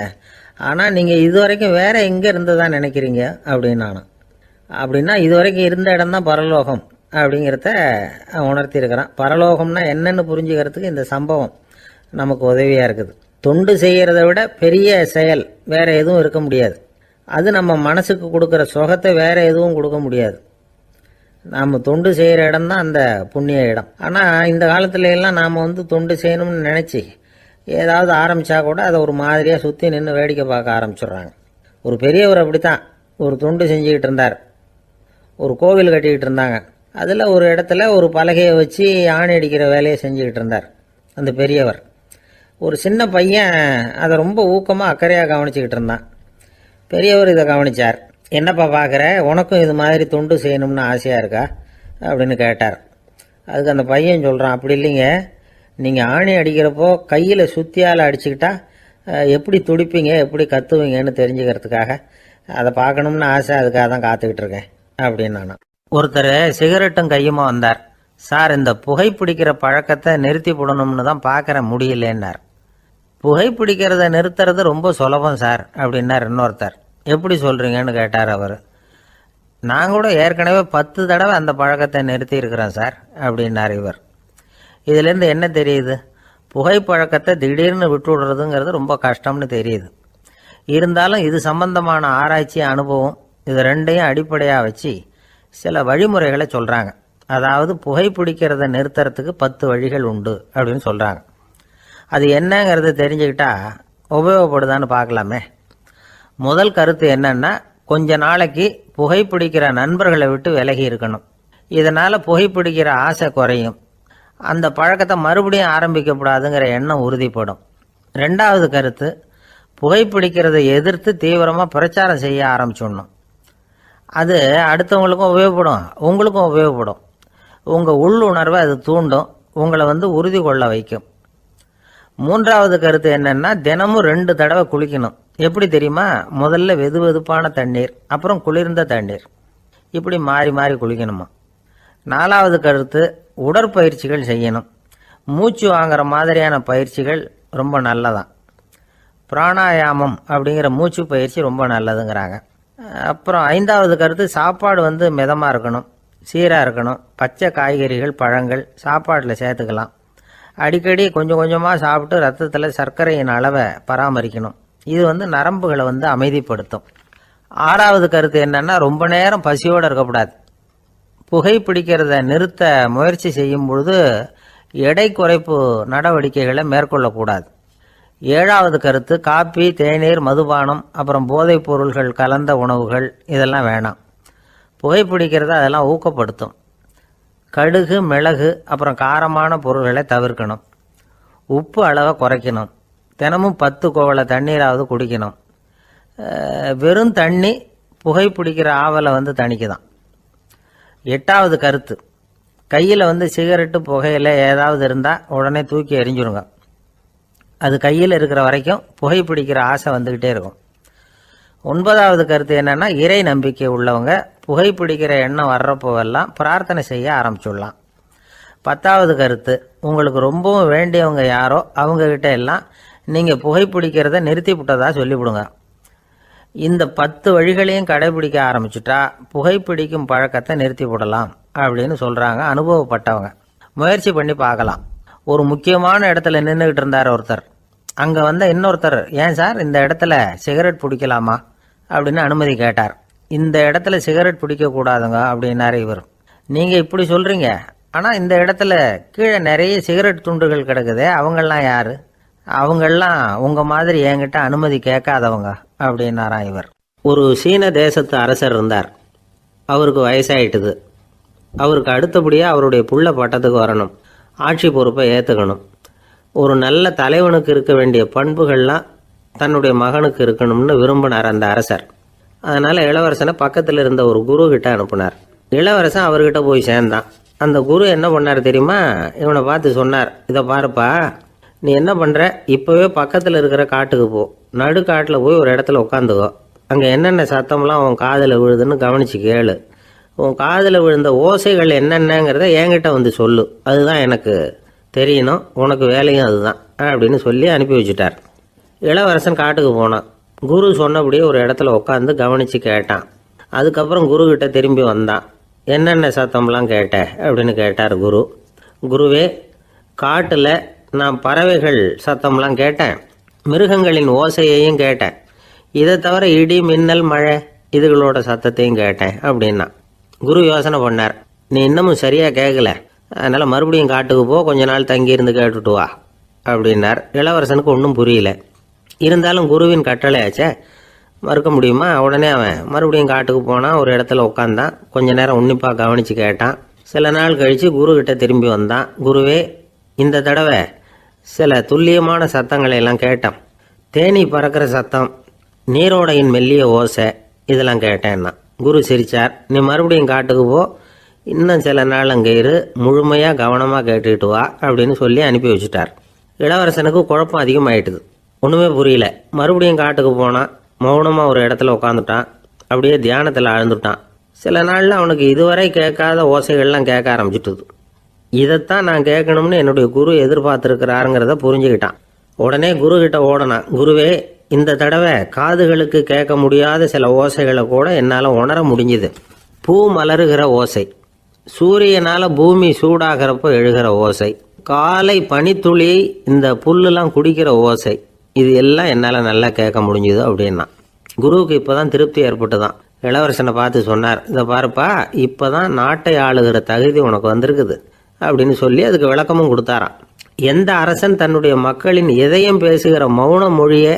ஆனால் நீங்கள் இது வரைக்கும் வேறு எங்கே இருந்ததான் நினைக்கிறீங்க அப்படின்னானோ. அப்படின்னா இது வரைக்கும் இருந்த இடம்தான் பரலோகம் அப்படிங்கிறத உணர்த்தியிருக்கிறான். பரலோகம்னா என்னன்னு புரிஞ்சுக்கிறதுக்கு இந்த சம்பவம் நமக்கு உதவியாக இருக்குது. தொண்டு செய்கிறத விட பெரிய செயல் வேறு எதுவும் இருக்க முடியாது. அது நம்ம மனசுக்கு கொடுக்குற சுகத்தை வேறு எதுவும் கொடுக்க முடியாது. நாம் தொண்டு செய்கிற இடம் தான் அந்த புண்ணிய இடம். ஆனால் இந்த காலத்துல எல்லாம் நாம் தொண்டு செய்யணும்னு நினச்சி ஏதாவது ஆரம்பித்தா கூட அதை ஒரு மாதிரியாக சுற்றி நின்று வேடிக்கை பார்க்க ஆரம்பிச்சிடுறாங்க. ஒரு பெரியவர் அப்படித்தான் ஒரு தொண்டு செஞ்சுக்கிட்டு இருந்தார். ஒரு கோவில் கட்டிக்கிட்டு இருந்தாங்க. அதில் ஒரு இடத்துல ஒரு பலகையை வச்சு ஆணி அடிக்கிற வேலையை செஞ்சுக்கிட்டு இருந்தார் அந்த பெரியவர். ஒரு சின்ன பையன் அதை ரொம்ப ஊக்கமாக அக்கறையாக கவனிச்சுக்கிட்டு இருந்தான். பெரியவர் இதை கவனித்தார். என்னப்பா பார்க்குற, உனக்கும் இது மாதிரி தொண்டு செய்யணும்னு ஆசையாக இருக்கா அப்படின்னு கேட்டார். அதுக்கு அந்த பையன் சொல்கிறான், அப்படி இல்லைங்க, நீங்கள் ஆணி அடிக்கிறப்போ கையில் சுத்தியால் அடிச்சுக்கிட்டா எப்படி துடிப்பீங்க, எப்படி கத்துவீங்கன்னு தெரிஞ்சுக்கிறதுக்காக அதை பார்க்கணும்னு ஆசை, அதுக்காக தான் காத்துக்கிட்டு இருக்கேன் அப்படின்னு நான். ஒருத்தர் சிகரெட்டும் கையுமா வந்தார். சார், இந்த புகைப்பிடிக்கிற பழக்கத்தை நிறுத்தி போடணும்னு தான் பார்க்குற முடியலன்னார். புகைப்பிடிக்கிறத நிறுத்துறது ரொம்ப சுலபம் சார் அப்படின்னார் இன்னொருத்தர். எப்படி சொல்கிறீங்கன்னு கேட்டார் அவர். நான் கூட ஏற்கனவே 10 தடவை அந்த பழக்கத்தை நிறுத்தி இருக்கிறேன் சார் அப்படின்னார் இவர். இதுலேருந்து என்ன தெரியுது? புகைப்பழக்கத்தை திடீர்னு விட்டு விடுறதுங்கிறது ரொம்ப கஷ்டம்னு தெரியுது. இருந்தாலும் இது சம்பந்தமான ஆராய்ச்சி, அனுபவம், இது 2ஐயும் அடிப்படையாக வச்சு சில வழிமுறைகளை சொல்கிறாங்க. அதாவது புகைப்பிடிக்கிறத நிறுத்துறதுக்கு 10 வழிகள் உண்டு அப்படின்னு சொல்கிறாங்க. அது என்னங்கிறத தெரிஞ்சுக்கிட்டா உபயோகப்படுதான்னு பார்க்கலாமே. முதல் கருத்து என்னன்னா, கொஞ்ச நாளைக்கு புகைப்பிடிக்கிற நண்பர்களை விட்டு விலகி இருக்கணும். இதனால் புகைப்பிடிக்கிற ஆசை குறையும். அந்த பழக்கத்தை மறுபடியும் ஆரம்பிக்கப்படாதுங்கிற எண்ணம் உறுதிப்படும். 2வது கருத்து, புகைப்பிடிக்கிறதை எதிர்த்து தீவிரமாக பிரச்சாரம் செய்ய ஆரம்பிச்சிடணும். அது அடுத்தவங்களுக்கும் உபயோகப்படும், உங்களுக்கும் உபயோகப்படும். உங்கள் உள்ளுணர்வை அது தூண்டும், உங்களை உறுதி கொள்ள வைக்கும். மூன்றாவது கருத்து என்னன்னா, தினமும் 2 தடவை குளிக்கணும். எப்படி தெரியுமா? முதல்ல வெது வெதுப்பான தண்ணீர், அப்புறம் குளிர்ந்த தண்ணீர், இப்படி மாறி மாறி குளிக்கணுமா. 4வது கருத்து, உடற்பயிற்சிகள் செய்யணும். மூச்சு வாங்குற மாதிரியான பயிற்சிகள் ரொம்ப நல்லதான். பிராணாயாமம் அப்படிங்கிற மூச்சு பயிற்சி ரொம்ப நல்லதுங்கிறாங்க. அப்புறம் 5வது கருத்து, சாப்பாடு மிதமாக இருக்கணும், சீராக இருக்கணும். பச்சை காய்கறிகள், பழங்கள் சாப்பாட்டில் சேர்த்துக்கலாம். அடிக்கடி கொஞ்சம் கொஞ்சமாக சாப்பிட்டு ரத்தத்தில் சர்க்கரையின் அளவை பராமரிக்கணும். இது நரம்புகளை அமைதிப்படுத்தும். 6வது கருத்து என்னன்னா, ரொம்ப நேரம் பசியோடு இருக்கக்கூடாது. புகைப்பிடிக்கிறத நிறுத்த முயற்சி செய்யும் பொழுது எடை குறைப்பு நடவடிக்கைகளை மேற்கொள்ளக்கூடாது. 7வது கருத்து, காப்பி, தேநீர், மதுபானம், அப்புறம் போதைப் பொருள்கள் கலந்த உணவுகள் இதெல்லாம் வேணாம். புகைப்பிடிக்கிறத அதெல்லாம் ஊக்கப்படுத்தும். கடுகு, மிளகு, அப்புறம் காரமான பொருள்களை தவிர்க்கணும். உப்பு அளவை குறைக்கணும். தினமும் 10 குவளை தண்ணீராவது குடிக்கணும். வெறும் தண்ணி புகைப்பிடிக்கிற ஆவலை தணிக்குதான். 8வது கருத்து, கையில் சிகரெட்டு, புகையில ஏதாவது இருந்தால் உடனே தூக்கி எறிஞ்சிடுங்க. அது கையில் இருக்கிற வரைக்கும் புகைப்பிடிக்கிற ஆசை வந்துக்கிட்டே இருக்கும். 9வது கருத்து என்னென்னா, இறை நம்பிக்கை உள்ளவங்க புகைப்பிடிக்கிற எண்ணம் வர்றப்போவெல்லாம் பிரார்த்தனை செய்ய ஆரம்பிச்சுடலாம். 10வது கருத்து, உங்களுக்கு ரொம்பவும் வேண்டியவங்க யாரோ அவங்கக்கிட்ட எல்லாம் நீங்கள் புகைப்பிடிக்கிறத நிறுத்தி விட்டதா சொல்லிவிடுங்க. இந்த 10 வழிகளையும் கடைபிடிக்க ஆரம்பிச்சுட்டா புகைப்பிடிக்கும் பழக்கத்தை நிறுத்தி விடலாம் அப்படின்னு சொல்கிறாங்க அனுபவப்பட்டவங்க. முயற்சி பண்ணி பார்க்கலாம். ஒரு முக்கியமான இடத்துல நின்றுக்கிட்டு இருந்தார் ஒருத்தர். அங்கே இன்னொருத்தர், ஏன் சார் இந்த இடத்துல சிகரெட் பிடிக்கலாமா அப்படின்னு அனுமதி கேட்டார். இந்த இடத்துல சிகரெட் பிடிக்கக்கூடாதுங்க அப்படின்னாரு இவர். நீங்கள் இப்படி சொல்கிறீங்க, ஆனால் இந்த இடத்துல கீழே நிறைய சிகரெட் துண்டுகள் கிடக்குதே, அவங்கெல்லாம் யார்? அவங்கெல்லாம் உங்கள் மாதிரி என்கிட்ட அனுமதி கேட்காதவங்க அப்படின்னாராம் இவர். ஒரு சீன தேசத்து அரசர் இருந்தார். அவருக்கு வயசாயிட்டுது. அவருக்கு அடுத்தபடியாக அவருடைய புள்ள பட்டத்துக்கு வரணும், ஆட்சி பொறுப்பை ஏற்றுக்கணும். ஒரு நல்ல தலைவனுக்கு இருக்க வேண்டிய பண்புகள்லாம் தன்னுடைய மகனுக்கு இருக்கணும்னு விரும்பினார் அந்த அரசர். அதனால் இளவரசனை பக்கத்தில் இருந்த ஒரு குரு கிட்ட அனுப்புனார். இளவரசன் அவர்கிட்ட போய் சேர்ந்தான். அந்த குரு என்ன பண்ணார் தெரியுமா? இவனை பார்த்து சொன்னார், இதை பாருப்பா, நீ என்ன பண்ணுற, இப்போவே பக்கத்தில் இருக்கிற காட்டுக்கு போ, நடுக்காட்டில் போய் ஒரு இடத்துல உட்காந்துக்கோ. அங்கே என்னென்ன சத்தம்லாம் உன் காதில் விழுதுன்னு கவனித்து கேளு. உன் காதில் விழுந்த ஓசைகள் என்னென்னங்கிறத என்கிட்ட சொல்லு, அதுதான் எனக்கு தெரியணும், உனக்கு வேலையும் அதுதான் அப்படின்னு சொல்லி அனுப்பி வச்சுட்டார். இளவரசன் காட்டுக்கு போனான். குரு சொன்னபடியே ஒரு இடத்துல உட்காந்து கவனித்து கேட்டான். அதுக்கப்புறம் குருக்கிட்ட திரும்பி வந்தான். என்னென்ன சத்தம்லாம் கேட்ட அப்படின்னு கேட்டார் குரு. குருவே, காட்டில் நான் பறவைகள் சத்தம்லாம் கேட்டேன், மிருகங்களின் ஓசையையும் கேட்டேன், இதை தவிர இடி, மின்னல், மழை இதுகளோட சத்தத்தையும் கேட்டேன் அப்படின்னா. குரு யோசனை பண்ணார், நீ இன்னமும் சரியாக கேட்கல, அதனால் மறுபடியும் காட்டுக்கு போ, கொஞ்ச நாள் தங்கியிருந்து கேட்டுட்டு வா அப்படின்னார். இளவரசனுக்கு ஒன்றும் புரியல. இருந்தாலும் குருவின் கட்டளையாச்சே, மறுக்க முடியுமா? உடனே அவன் மறுபடியும் காட்டுக்கு போனான். ஒரு இடத்துல உட்காந்தான். கொஞ்ச நேரம் உன்னிப்பாக கவனித்து கேட்டான். சில நாள் கழித்து குருக்கிட்ட திரும்பி வந்தான். குருவே, இந்த தடவை சில துல்லியமான சத்தங்களை எல்லாம் கேட்டான். தேனி பறக்கிற சத்தம், நீரோடையின் மெல்லிய ஓசை, இதெல்லாம் கேட்டேன்னா. குரு சிரித்தார். நீ மறுபடியும் காட்டுக்கு போ, இன்னும் சில நாள் அங்கே இரு, முழுமையாக கவனமாக கேட்டுக்கிட்டு வா அப்படின்னு சொல்லி அனுப்பி வச்சுட்டார். இளவரசனுக்கு குழப்பம் அதிகமாயிட்டுது. ஒன்றுமே புரியல. மறுபடியும் காட்டுக்கு போனான். மௌனமாக ஒரு இடத்துல உட்காந்துட்டான். அப்படியே தியானத்தில் ஆழ்ந்துட்டான். சில நாளில் அவனுக்கு இதுவரை கேட்காத ஓசைகள்லாம் கேட்க ஆரம்பிச்சுட்டுது. இதைத்தான் நான் கேட்கணும்னு என்னுடைய குரு எதிர்பார்த்துருக்கிறாருங்கிறத புரிஞ்சுக்கிட்டான். உடனே குரு கிட்ட ஓடனான். குருவே, இந்த தடவை காதுகளுக்கு கேட்க முடியாத சில ஓசைகளை கூட என்னால் உணர முடிஞ்சுது. பூ மலருகிற ஓசை, சூரியனால் பூமி சூடாகிறப்போ எழுகிற ஓசை, காலை பனித்துளி இந்த புல்லுலாம் குடிக்கிற ஓசை, இது எல்லாம் என்னால் நல்லா கேட்க முடிஞ்சுது அப்படின்னா. குருவுக்கு இப்போ தான் திருப்தி ஏற்பட்டுதான். இளவரசனை பார்த்து சொன்னார், இதை பாருப்பா, இப்போ தான் நாட்டை ஆளுகிற தகுதி உனக்கு வந்திருக்குது அப்படின்னு சொல்லி அதுக்கு விளக்கமும் கொடுத்தாராம். எந்த அரசன் தன்னுடைய மக்களின் இதயம் பேசுகிற மௌன மொழியை,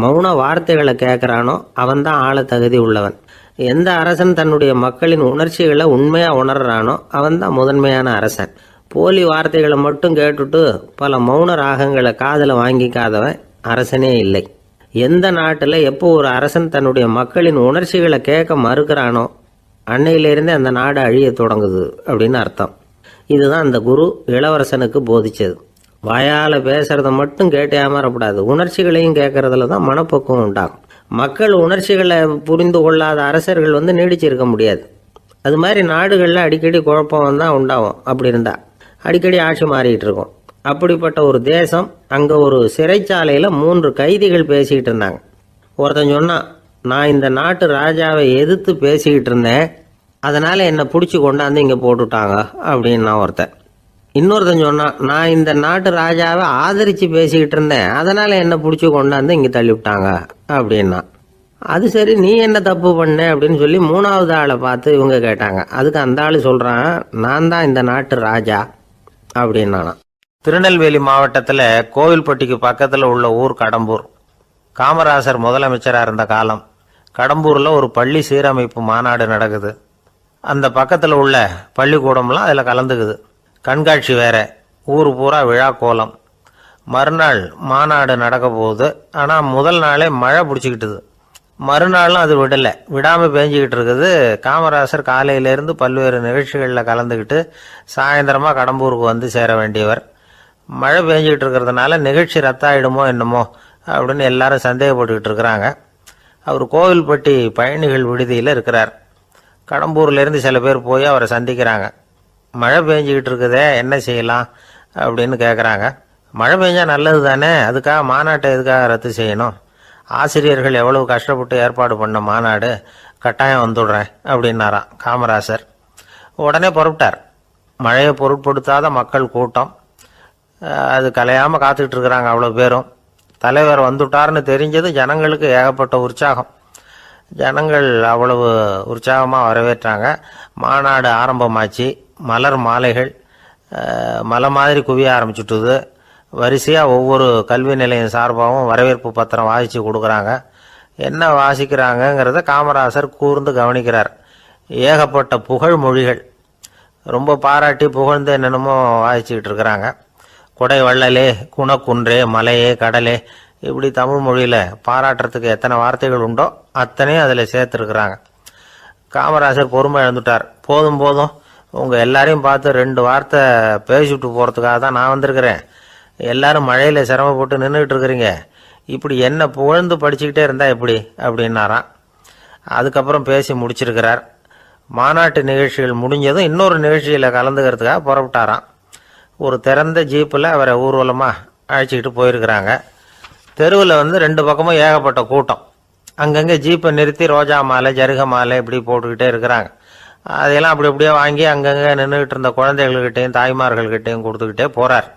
மௌன வார்த்தைகளை கேட்குறானோ அவன்தான் ஆள தகுதி உள்ளவன். எந்த அரசன் தன்னுடைய மக்களின் உணர்ச்சிகளை உண்மையாக உணர்றானோ அவன்தான் முதன்மையான அரசன். போலி வார்த்தைகளை மட்டும் கேட்டுட்டு பல மௌன ராகங்களை காதில் வாங்கிக்காதவன் அரசனே இல்லை. எந்த நாட்டில் எப்போ ஒரு அரசன் தன்னுடைய மக்களின் உணர்ச்சிகளை கேட்க மறுக்கிறானோ அன்னையிலிருந்தே அந்த நாடு அழிய தொடங்குது அப்படின்னு அர்த்தம். இதுதான் அந்த குரு இளவரசனுக்கு போதிச்சது. வாயால் பேசுறத மட்டும் கேட்டு ஏமாறக்கூடாது, உணர்ச்சிகளையும் கேட்கறதுல தான் மனப்பக்குவம் உண்டாகும். மக்கள் உணர்ச்சிகளை புரிந்து கொள்ளாத அரசர்கள் நீடிச்சிருக்க முடியாது. அது மாதிரி நாடுகளில் அடிக்கடி குழப்பம் தான் உண்டாகும். அப்படி இருந்தால் அடிக்கடி ஆட்சி மாறிக்கிட்டு இருக்கும். அப்படிப்பட்ட ஒரு தேசம், அங்கே ஒரு சிறைச்சாலையில் 3 கைதிகள் பேசிக்கிட்டு இருந்தாங்க. ஒருத்தன் சொன்னான், நான் இந்த நாட்டு ராஜாவை எதிர்த்து பேசிக்கிட்டு இருந்தேன், அதனால் என்னை பிடிச்சி கொண்டாந்து இங்கே போட்டுட்டாங்க அப்படின்னு நான் ஒருத்தன். இன்னொருத்தன் சொன்னான், நான் இந்த நாட்டு ராஜாவை ஆதரித்து பேசிக்கிட்டு இருந்தேன், அதனால் என்னை பிடிச்சி கொண்டாந்து இங்கே தள்ளிவிட்டாங்க அப்படின்னா. அது சரி, நீ என்ன தப்பு பண்ண அப்படின்னு சொல்லி 3வது ஆளை பார்த்து இவங்க கேட்டாங்க. அதுக்கு அந்த ஆள் சொல்கிறான், நான் தான் இந்த நாட்டு ராஜா அப்படின்னானா. திருநெல்வேலி மாவட்டத்தில் கோவில்பட்டிக்கு பக்கத்தில் உள்ள ஊர் கடம்பூர். காமராசர் முதலமைச்சராக இருந்த காலம். கடம்பூரில் ஒரு பள்ளி சீரமைப்பு மாநாடு நடக்குது. அந்த பக்கத்தில் உள்ள பள்ளிக்கூடம்லாம் அதில் கலந்துக்குது. கண்காட்சி வேற, ஊர் பூரா விழா கோலம். மறுநாள் மாநாடு நடக்க போகுது. ஆனால் முதல் நாளே மழை பிடிச்சிக்கிட்டுது. மறுநாளும் அது விடாமல் பேஞ்சிக்கிட்டு இருக்குது. காமராசர் காலையிலேருந்து பல்வேறு நிகழ்ச்சிகளில் கலந்துக்கிட்டு சாயந்தரமாக கடம்பூருக்கு வந்து சேர வேண்டியவர். மழை பேஞ்சிக்கிட்டு இருக்கிறதுனால நிகழ்ச்சி ரத்தாயிடுமோ என்னமோ அப்படின்னு எல்லாரும் சந்தேகப்பட்டுக்கிட்டு இருக்கிறாங்க. அவர் கோவில்பட்டி பயணிகள் விடுதியில் இருக்கிறார். கடம்பூர்லேருந்து சில பேர் போய் அவரை சந்திக்கிறாங்க. மழை பெஞ்சிக்கிட்டு இருக்குதே, என்ன செய்யலாம் அப்படின்னு கேட்குறாங்க. மழை பெஞ்சால் நல்லது தானே, அதுக்காக மாநாட்டை எதுக்காக ரத்து செய்யணும்? ஆசிரியர்கள் எவ்வளவு கஷ்டப்பட்டு ஏற்பாடு பண்ண மாநாடு, கட்டாயம் வந்துடுறேன் அப்படின்னாராம் காமராசர். உடனே புறப்பட்டார். மழையை பொருட்படுத்தாத மக்கள் கூட்டம், அது கலையாமல் காத்துக்கிட்டு இருக்கிறாங்க அவ்வளோ பேரும். தலைவர் வந்துட்டார்னு தெரிஞ்சது ஜனங்களுக்கு ஏகப்பட்ட உற்சாகம். ஜனங்கள் அவ்வளவு உற்சாகமாக வரவேற்றாங்க. மாநாடு ஆரம்பமாச்சு. மலர் மாலைகள் மலை மாதிரி குவிய ஆரம்பிச்சுட்டுது. வரிசையாக ஒவ்வொரு கல்வி நிலையம் சார்பாகவும் வரவேற்பு பத்திரம் வாசித்து கொடுக்குறாங்க. என்ன வாசிக்கிறாங்கங்கிறத காமராசர் கூர்ந்து கவனிக்கிறார். ஏகப்பட்ட புகழ் மொழிகள், ரொம்ப பாராட்டி புகழ்ந்து என்னென்னமோ வாசிச்சுக்கிட்டு இருக்கிறாங்க. கொடை வள்ளலே, குணக்குன்றே, மலையே, கடலே, இப்படி தமிழ் மொழியில் பாராட்டுறதுக்கு எத்தனை வார்த்தைகள் உண்டோ அத்தனையும் அதில் சேர்த்துருக்குறாங்க. காமராசர் பொறுமை இழந்துட்டார். போதும் போதும், உங்கள் எல்லாரையும் பார்த்து 2 வார்த்தை பேசிவிட்டு போகிறதுக்காக தான் நான் வந்திருக்கிறேன். எல்லாரும் மழையில் சிரமப்பட்டு நின்றுக்கிட்டு இருக்கிறீங்க, இப்படி என்ன புகழ்ந்து படிச்சுக்கிட்டே இருந்தால் எப்படி அப்படின்னாராம். அதுக்கப்புறம் பேசி முடிச்சிருக்கிறார். மாநாட்டு நிகழ்ச்சிகள் முடிஞ்சதும் இன்னொரு நிகழ்ச்சியில் கலந்துக்கிறதுக்காக புறப்பட்டாராம். ஒரு திறந்த ஜீப்பில் அவரை ஊர்வலமாக அழைச்சிக்கிட்டு போயிருக்கிறாங்க. தெருவில் 2 பக்கமும் ஏகப்பட்ட கூட்டம். அங்கங்கே ஜீப்பை நிறுத்தி ரோஜா மாலை, ஜருக மாலை இப்படி போட்டுக்கிட்டே இருக்கிறாங்க. அதையெல்லாம் அப்படி அப்படியே வாங்கி அங்கங்கே நின்றுக்கிட்டு இருந்த குழந்தைகள்கிட்டையும் தாய்மார்கள்கிட்டையும் கொடுத்துக்கிட்டே போகிறார்.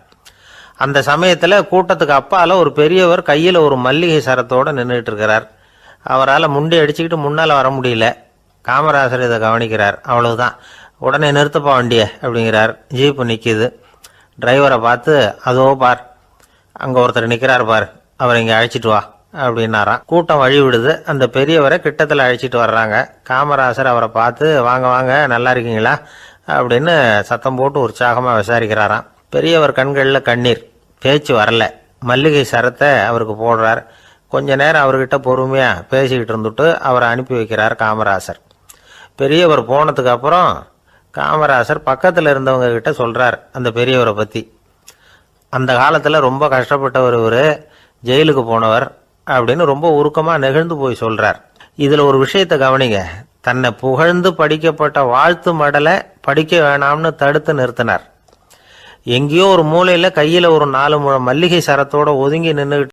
அந்த சமயத்தில் கூட்டத்துக்கு அப்பால் ஒரு பெரியவர் கையில் ஒரு மல்லிகை சரத்தோடு நின்றுட்டு இருக்கிறார். அவரால் முண்டி அடிச்சுக்கிட்டு முன்னால் வர முடியல. காமராசர் இதை கவனிக்கிறார். அவ்வளவுதான், உடனே நிறுத்தப்பா வண்டிய அப்படிங்கிறார். ஜீப்பு நிற்கிது. டிரைவரை பார்த்து, அதோ பார், அங்கே ஒருத்தர் நிற்கிறார் பார், அவரை இங்கே அழைச்சிட்டு வா அப்படின்னாராம். கூட்டம் வழி விடுது. அந்த பெரியவரை கிட்டத்தில் அழைச்சிட்டு வர்றாங்க. காமராசர் அவரை பார்த்து, வாங்க வாங்க, நல்லா இருக்கீங்களா அப்படின்னு சத்தம் போட்டு உற்சாகமாக விசாரிக்கிறாராம். பெரியவர் கண்களில் கண்ணீர், பேச்சு வரல. மல்லிகை சரத்தை அவருக்கு போடுறார். கொஞ்ச நேரம் அவர்கிட்ட பொறுமையாக பேசிக்கிட்டு இருந்துட்டு அவரை அனுப்பி வைக்கிறார் காமராசர். பெரியவர் போனதுக்கு அப்புறம் காமராசர் பக்கத்தில் இருந்தவங்க கிட்ட சொல்கிறார் அந்த பெரியவரை பற்றி. அந்த காலத்தில் ரொம்ப கஷ்டப்பட்டவர் இவர், ஜெயிலுக்கு போனவர் அப்படின்னு ரொம்ப உருக்கமாக நெகிழ்ந்து போய் சொல்கிறார். இதில் ஒரு விஷயத்தை கவனிங்க. தன்னை புகழ்ந்து படிக்கப்பட்ட வாழ்த்து மடலை படிக்க வேணாம்னு தடுத்து நிறுத்தினார். எங்கேயோ ஒரு மூலையில் கையில் ஒரு 4 முழம் மல்லிகை சரத்தோடு ஒதுங்கி நின்றுக்கிட்டு